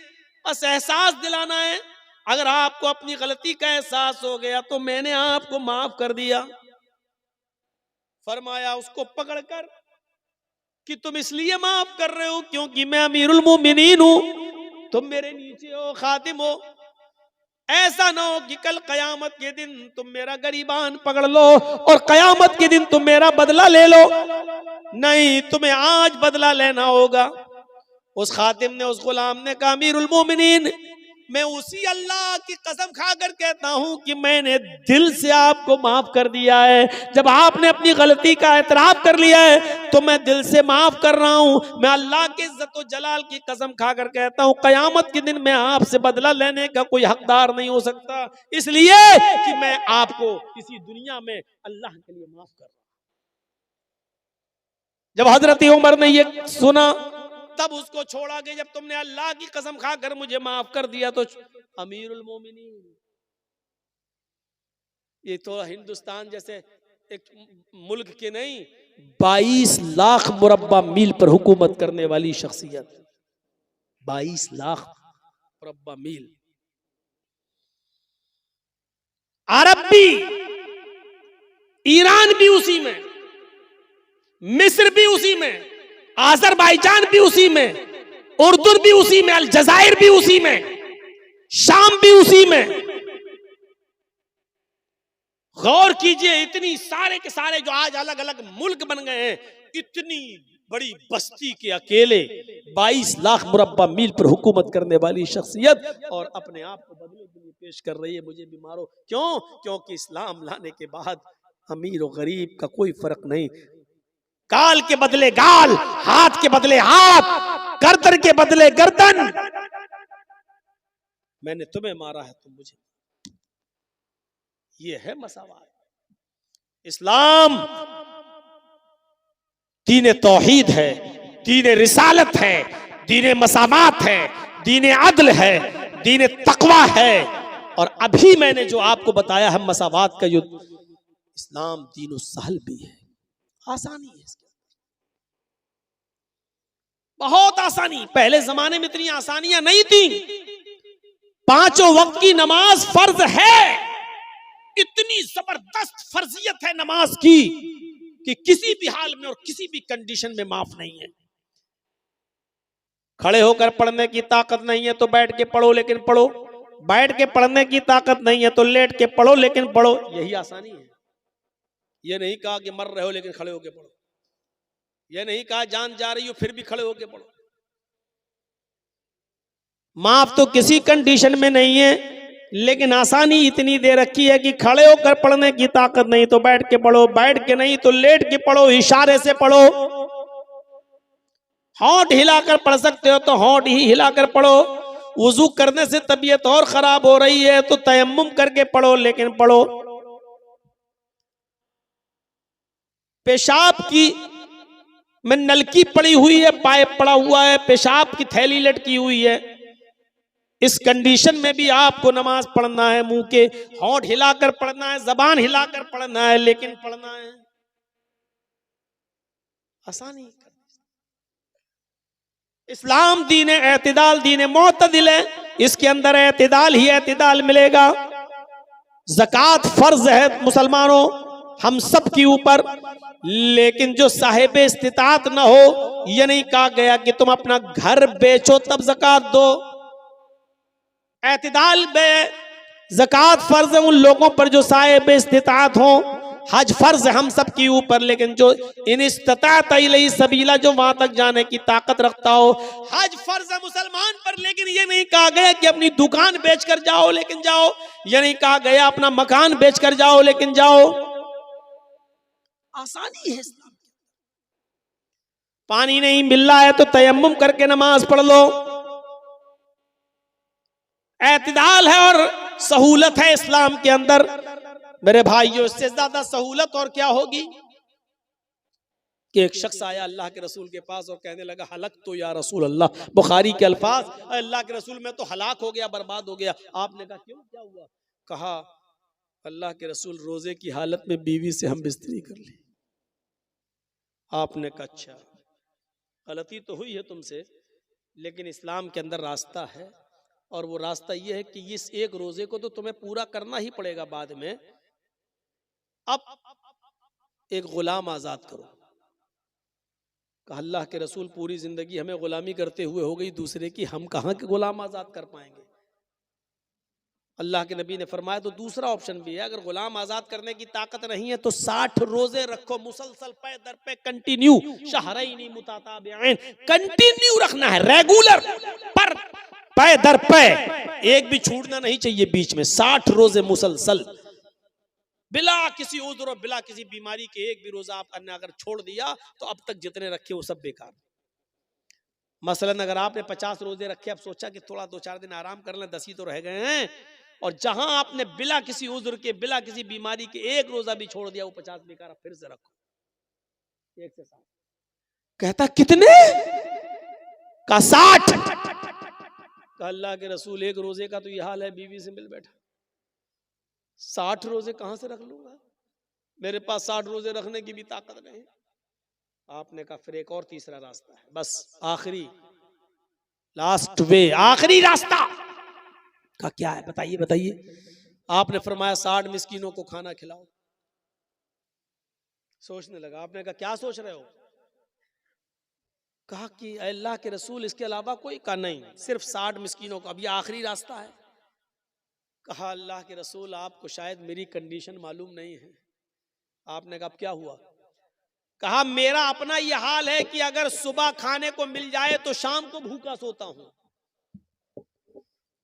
बस एहसास दिलाना है। अगर आपको अपनी गलती का एहसास हो गया तो मैंने आपको माफ कर दिया। फरमाया उसको पकड़कर कि तुम इसलिए माफ कर रहे हो क्योंकि मैं अमीरुल मोमिनीन हूं, तुम मेरे नीचे हो, खातिम हो। ऐसा ना हो कि कल कयामत के दिन तुम मेरा गरीबान पकड़ लो और कयामत के दिन तुम मेरा बदला ले लो। नहीं, तुम्हें आज बदला लेना होगा। उस खातिम ने, उस गुलाम ने कहा अमीरुल मोमिनीन, मैं उसी अल्लाह की कसम खाकर कहता हूं कि मैंने दिल से आपको माफ कर दिया है। जब आपने अपनी गलती का एतराफ कर लिया है तो मैं दिल से माफ कर रहा हूं। मैं अल्लाह के इज्जत व जलाल की कसम खाकर कहता हूं कयामत के दिन मैं आपसे बदला लेने का कोई हकदार नहीं हो सकता, इसलिए कि मैं आपको इसी दुनिया में अल्लाह के लिए माफ कर रहा हूं। जब हजरत उमर ने ये सुना तब उसको छोड़ा कि जब तुमने अल्लाह की कसम खाकर मुझे माफ कर दिया तो अमीरुल मोमिनीन। ये तो हिंदुस्तान जैसे एक मुल्क के नहीं, 22 लाख मुरब्बा मील पर हुकूमत करने वाली शख्सियत, 22 लाख मुरब्बा मील। अरब भी, ईरान भी उसी में, मिस्र भी उसी में, आजरबाईजान भी उसी में, उर्दू भी उसी में, अलजायर भी उसी में, शाम भी उसी में। गौर कीजिए, इतनी सारे के सारे जो आज अलग अलग मुल्क बन गए हैं, इतनी बड़ी बस्ती के अकेले 22 लाख मुरब्बा मील पर हुकूमत करने वाली शख्सियत, और अपने आप को बदले के लिए पेश कर रही है मुझे भी मारो। क्यों? क्योंकि इस्लाम लाने के बाद अमीर और गरीब का कोई फर्क नहीं। गाल के बदले गाल, हाथ के बदले हाथ, गर्दन के बदले गर्दन। मैंने तुम्हें मारा है, तुम मुझे। ये है मसावात। इस्लाम दीन तौहीद है, दीन रिसालत है, दीन मसावात है, दीन अदल है, दीन तकवा है। और अभी मैंने जो आपको बताया है मसावात का युद्ध, इस्लाम दीन सहल भी है, आसानी है इसके, बहुत आसानी। पहले जमाने में इतनी आसानियां नहीं थी। 5 वक्त की नमाज फर्ज है, इतनी जबरदस्त फर्जियत है नमाज की कि किसी भी हाल में और किसी भी कंडीशन में माफ नहीं है। खड़े होकर पढ़ने की ताकत नहीं है तो बैठ के पढ़ो लेकिन पढ़ो, बैठ के पढ़ने की ताकत नहीं है तो लेट के पढ़ो लेकिन पढ़ो, यही आसानी है। यह नहीं कहा कि मर रहे हो लेकिन खड़े होकर पढ़ो, यह नहीं कहा जान जा रही हो फिर भी खड़े होकर पढ़ो। माफ तो किसी कंडीशन में नहीं है, लेकिन आसानी इतनी दे रखी है कि खड़े होकर पढ़ने की ताकत नहीं तो बैठ के पढ़ो, बैठ के नहीं तो लेट के पढ़ो, इशारे से पढ़ो। होंठ हिलाकर पढ़ सकते हो तो होंठ ही हिलाकर पढ़ो। वुजू करने से तबीयत और खराब हो रही है तो तयम्मुम करके पढ़ो लेकिन पढ़ो। पेशाब की में नलकी पड़ी हुई है, पाइप पड़ा हुआ है, पेशाब की थैली लटकी हुई है, इस कंडीशन में भी आपको नमाज पढ़ना है। मुंह के होंठ हिलाकर पढ़ना है, जबान हिलाकर पढ़ना है, लेकिन पढ़ना है। आसानी। इस्लाम दीन एतदाल, दीन मोतदिल है, इसके अंदर एतदाल ही एतदाल मिलेगा। ज़कात फर्ज है मुसलमानों हम सब के ऊपर, लेकिन जो साहिब इस्तिताअत न हो, यह नहीं कहा गया कि तुम अपना घर बेचो तब ज़कात दो। एतदाल में ज़कात फर्ज है उन लोगों पर जो साहिब इस्तिताअत हो। हज फर्ज है हम सब के ऊपर, लेकिन जो इन इस्तिताअत इलैहि सबीला, जो वहां तक जाने की ताकत रखता हो। हज फर्ज है मुसलमान पर, लेकिन ये नहीं कहा गया कि अपनी दुकान बेचकर जाओ लेकिन जाओ, ये नहीं कहा गया अपना मकान बेचकर जाओ लेकिन जाओ। आसानी है इस्लाम। पानी नहीं मिल रहा है तो तयम्मुम करके नमाज पढ़ लो। एतदाल है और सहूलत है इस्लाम के अंदर। मेरे भाइयों, इससे ज्यादा सहूलत और क्या होगी कि एक शख्स आया अल्लाह के रसूल के पास और कहने लगा हलक तो या रसूल अल्लाह, बुखारी के अल्फाज, अल्लाह के रसूल मैं तो हलाक हो गया, बर्बाद हो गया। आपने कहा क्यों, क्या हुआ? कहा अल्लाह के रसूल रोजे की हालत में बीवी से हम बिस्तरी कर ली। आपने कहा अच्छा, गलती तो हुई है तुमसे, लेकिन इस्लाम के अंदर रास्ता है, और वो रास्ता ये है कि इस एक रोजे को तो तुम्हें पूरा करना ही पड़ेगा बाद में। अब एक गुलाम आजाद करो। कहा अल्लाह के रसूल पूरी जिंदगी हमें गुलामी करते हुए हो गई दूसरे की, हम कहाँ के गुलाम आजाद कर पाएंगे। अल्लाह के नबी ने फरमाया तो दूसरा ऑप्शन भी है, अगर गुलाम आजाद करने की ताकत नहीं है तो 60 रोजे रखो मुसलसल पे दर पे कंटिन्यू, शहरैनी मुताताबिऐन, कंटिन्यू रखना है, रेगुलर पर पे दर पे, एक भी छूटना नहीं चाहिए बीच में। 60 रोजे मुसलसल बिला किसी उज़्र और बिला किसी बीमारी के, एक भी रोजा आपने अगर छोड़ दिया तो अब तक जितने रखे वो सब बेकार। मसलन अगर आपने 50 रोजे रखे, अब सोचा कि थोड़ा 2-4 दिन आराम कर लें, 10 ही तो रह गए हैं, और जहां आपने बिला किसी उज़्र के, बिला किसी बीमारी के एक रोजा भी छोड़ दिया, वो 50 बेकार, फिर से रखो। 1 से 7 कहता कितने का 60। अल्लाह के रसूल एक रोजे का तो ये हाल है, बीवी से मिल बैठा, 60 रोजे कहां से रख लूंगा, मेरे पास 60 रोजे रखने की भी ताकत नहीं। आपने कहा फिर एक और तीसरा रास्ता है, बस आखिरी लास्ट वे, आखिरी रास्ता का क्या है बताइए बताइए। आपने फरमाया 60 मिस्कीनों को खाना खिलाओ। सोचने लगा, आपने कहा क्या सोच रहे हो? कहा कि अल्लाह के रसूल इसके अलावा कोई का नहीं, सिर्फ 60 मिस्कीनों को, अब ये आखिरी रास्ता है। कहा अल्लाह के रसूल आपको शायद मेरी कंडीशन मालूम नहीं है। आपने कहा क्या हुआ? कहा मेरा अपना ये हाल है कि अगर सुबह खाने को मिल जाए तो शाम को भूखा सोता हूं,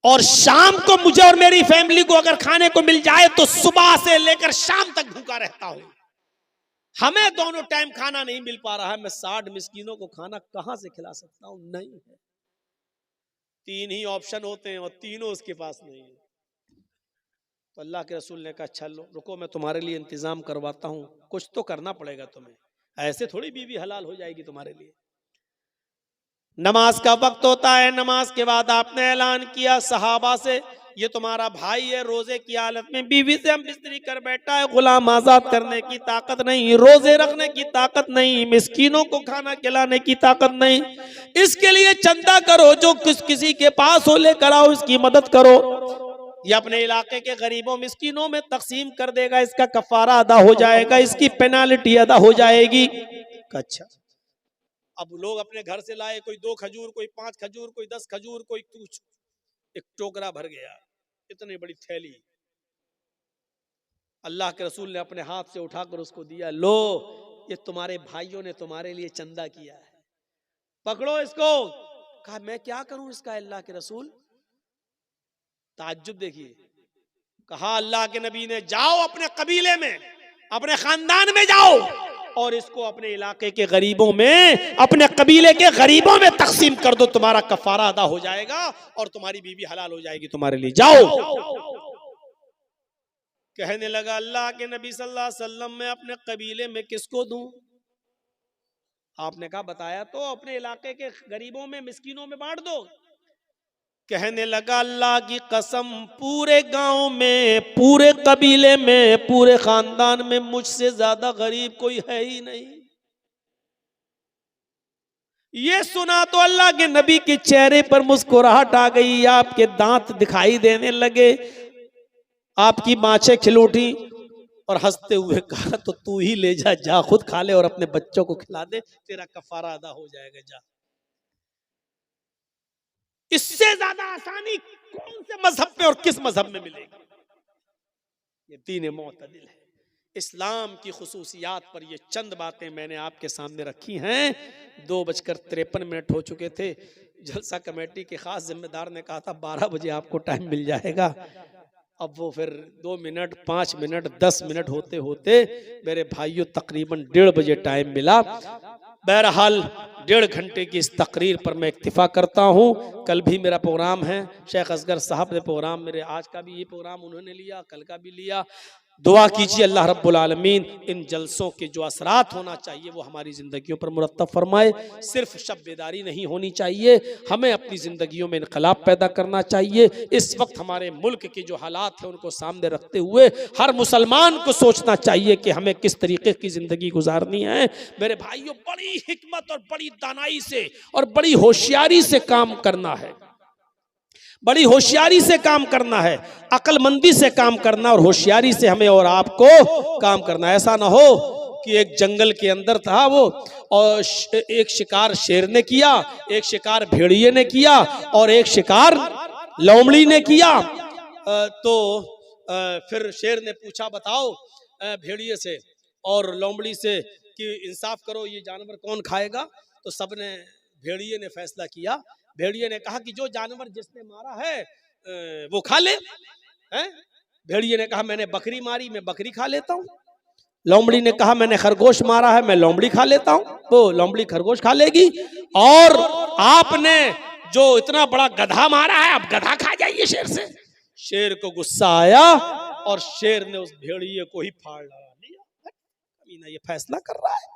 और शाम को मुझे और मेरी फैमिली को अगर खाने को मिल जाए तो सुबह से लेकर शाम तक भूखा रहता हूं। हमें दोनों टाइम खाना नहीं मिल पा रहा है, मैं 60 मिस्कीनों को खाना कहां से खिला सकता हूं? नहीं है। 3 ही ऑप्शन होते हैं और तीनों उसके पास नहीं है। तो अल्लाह के रसूल ने कहा चलो रुको, मैं तुम्हारे लिए इंतजाम करवाता हूं, कुछ तो करना पड़ेगा तुम्हें, ऐसे थोड़ी बीवी हलाल हो जाएगी तुम्हारे लिए। नमाज का वक्त होता है, नमाज के बाद आपने ऐलान किया सहाबा से, ये तुम्हारा भाई है, रोजे की हालत में बीवी से हम बिस्तरी कर बैठा है, गुलाम आजाद करने की ताकत नहीं, रोजे रखने की ताकत नहीं, मिस्कीनों को खाना खिलाने की ताकत नहीं, इसके लिए चंदा करो, जो किसी के पास हो लेकर आओ, इसकी मदद करो, ये अपने इलाके के गरीबों मिस्कीनों में तकसीम कर देगा, इसका कफारा अदा हो जाएगा, इसकी पेनाल्टी अदा हो जाएगी। अच्छा, अब लोग अपने घर से लाए, कोई 2 खजूर, कोई 5 खजूर, कोई 10 खजूर, कोई कुछ, एक टोकरा भर गया, इतनी बड़ी थैली। अल्लाह के रसूल ने अपने हाथ से उठाकर उसको दिया, लो ये तुम्हारे भाइयों ने तुम्हारे लिए चंदा किया है, पकड़ो इसको। कहा मैं क्या करूं इसका अल्लाह के रसूल? ताज्जुब देखिए। कहा अल्लाह के नबी ने जाओ अपने कबीले में, अपने खानदान में जाओ, और इसको अपने इलाके के गरीबों में, अपने कबीले के गरीबों में तकसीम कर दो, तुम्हारा कफारा अदा हो जाएगा और तुम्हारी बीवी हलाल हो जाएगी तुम्हारे लिए, जाओ। कहने लगा अल्लाह के नबी सल्लल्लाहु अलैहि वसल्लम मैं अपने कबीले में किसको दूं? आपने कहा बताया तो, अपने इलाके के गरीबों में, मिस्कीनों में बांट दो। कहने लगा अल्लाह की कसम, पूरे गांव में, पूरे कबीले में, पूरे खानदान में मुझसे ज्यादा गरीब कोई है ही नहीं। ये सुना तो अल्लाह के नबी के चेहरे पर मुस्कुराहट आ गई, आपके दांत दिखाई देने लगे, आपकी बाँछें खिल उठी, और हंसते हुए कहा तो तू ही ले जा, जा खुद खा ले और अपने बच्चों को खिला दे, तेरा कफारा अदा हो जाएगा, जा। इससे ज्यादा आसानी कौन से मजहब पे और किस मजहब में मिलेगी? ये दीन मोतदिल है। इस्लाम की खुसूसियात पर ये चंद बातें मैंने आपके सामने रखी हैं। 2:53 हो चुके थे। जलसा कमेटी के खास जिम्मेदार ने कहा था 12 बजे आपको टाइम मिल जाएगा। अब वो फिर 2 मिनट, 5 मिनट, 10 मिनट होते होते मेरे भाइयों तकरीबन 1:30 बजे टाइम मिला। बहरहाल 1.5 घंटे की इस तकरीर पर मैं इक्तिफा करता हूँ। कल भी मेरा प्रोग्राम है, शेख असगर साहब ने प्रोग्राम मेरे, आज का भी ये प्रोग्राम उन्होंने लिया, कल का भी लिया। दुआ कीजिए अल्लाह रब्बुल आलमीन इन जलसों के जो असरात होना चाहिए वो हमारी ज़िंदगियों पर मुरत्तब फरमाए। सिर्फ शब बेदारी नहीं होनी चाहिए, हमें अपनी ज़िंदगियों में इनकलाब पैदा करना चाहिए। इस वक्त हमारे मुल्क के जो हालात हैं उनको सामने रखते हुए हर मुसलमान को सोचना चाहिए कि हमें किस तरीके की ज़िंदगी गुजारनी है। मेरे भाइयों, बड़ी हिकमत और बड़ी दानाई से और बड़ी होशियारी से काम करना है, बड़ी होशियारी से काम करना है, अक्लमंदी से काम करना और होशियारी से हमें और आपको काम करना। ऐसा ना हो कि एक जंगल के अंदर था वो, और एक शिकार शेर ने किया, एक शिकार भेड़िए ने किया और एक शिकार लोमड़ी ने किया। तो फिर शेर ने पूछा, बताओ भेड़िए से और लोमड़ी से कि इंसाफ करो, ये जानवर कौन खाएगा? तो सबने, भेड़िए ने फैसला किया। भेड़िए ने कहा कि जो जानवर जिसने मारा है वो खा ले। हैं? भेड़िए ने कहा मैंने बकरी मारी, मैं बकरी खा लेता हूँ। लोमड़ी ने कहा मैंने खरगोश मारा है, मैं लोमड़ी खा लेता हूँ। वो लोमड़ी खरगोश खा लेगी। और आपने जो इतना बड़ा गधा मारा है, अब गधा खा जाइए शेर से। शेर को गुस्सा आया और शेर ने उस भेड़िए को ही फाड़ लिया। ये फैसला कर रहा है।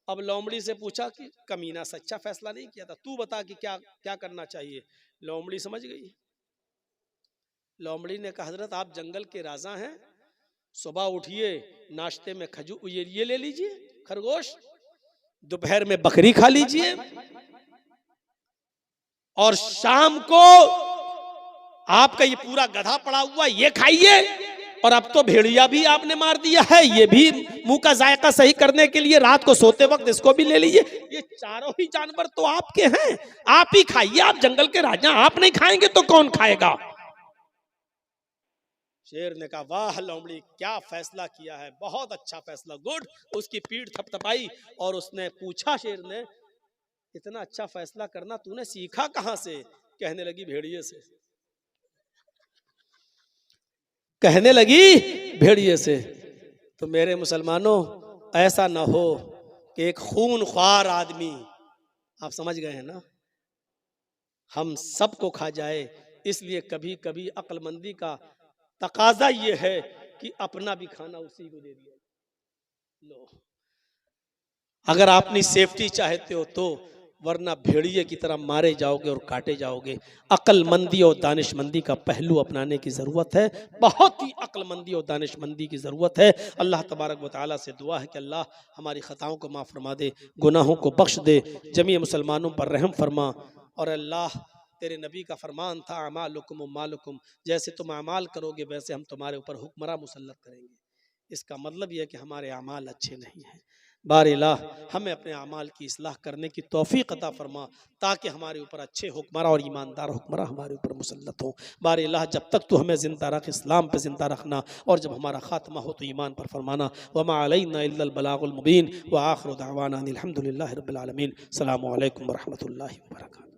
अब लोमड़ी से पूछा कि कमीना सच्चा फैसला नहीं किया था, तू बता कि क्या क्या करना चाहिए। लोमड़ी समझ गई। लोमड़ी ने कहा हजरत आप जंगल के राजा हैं, सुबह उठिए नाश्ते में खजूर ये ले लीजिए खरगोश, दोपहर में बकरी खा लीजिए और शाम को आपका ये पूरा गधा पड़ा हुआ ये खाइए। और अब तो भेड़िया भी आपने मार दिया है, ये भी मुंह का जायका सही करने के लिए रात को सोते वक्त इसको भी ले लीजिए। ये चारों ही जानवर तो आपके हैं, आप ही खाइए, आप जंगल के राजा, आप नहीं खाएंगे तो कौन खाएगा? शेर ने कहा वाह लोमड़ी, क्या फैसला किया है, बहुत अच्छा फैसला, गुड। उसकी पीठ थपथपाई और उसने पूछा शेर ने, इतना अच्छा फैसला करना तूने सीखा कहां से? कहने लगी भेड़िए से। कहने लगी भेड़िए से। तो मेरे मुसलमानों, ऐसा ना हो कि एक खूनख्वार आदमी, आप समझ गए हैं ना, हम सबको खा जाए। इसलिए कभी कभी अक्लमंदी का तकाजा ये है कि अपना भी खाना उसी को दे दिया। लो, अगर आप अपनी सेफ्टी चाहते हो तो, वरना भेड़िए की तरह मारे जाओगे और काटे जाओगे। अक्लमंदी और दानिशमंदी का पहलू अपनाने की ज़रूरत है, बहुत ही अक्लमंदी और दानिशमंदी की ज़रूरत है। अल्लाह तबारक व तआला से दुआ है कि अल्लाह हमारी ख़ताओं को माफ़ फरमा दे, गुनाहों को बख्श दे, जमी मुसलमानों पर रहम फरमा। और अल्लाह तेरे नबी का फरमान था अमालुकुम मालुकुम, जैसे तुम अमाल करोगे वैसे हम तुम्हारे ऊपर हुक्मरां मुसल्लत करेंगे। इसका मतलब यह कि हमारे अमाल अच्छे नहीं हैं। बारिल्लाह हमें अपने अमाल की इस्लाह करने की तौफीक अता फरमा, ताकि हमारे ऊपर अच्छे हुक्मरां और ईमानदार हुक्मरां हमारे ऊपर मुसल्लत हों। बारिल्लाह जब तक तू हमें ज़िंदा रख, इस्लाम पे ज़िंदा रखना, और जब हमारा खात्मा हो तो ईमान पर फरमाना। वमा अलैना इल्लल बलागुल मुबीन व आखिरु दावाना अनिल हम्दुलिल्लाहि रब्बिल आलमीन। अस्सलामु अलैकुम व रहमतुल्लाहि व बरकातुहू।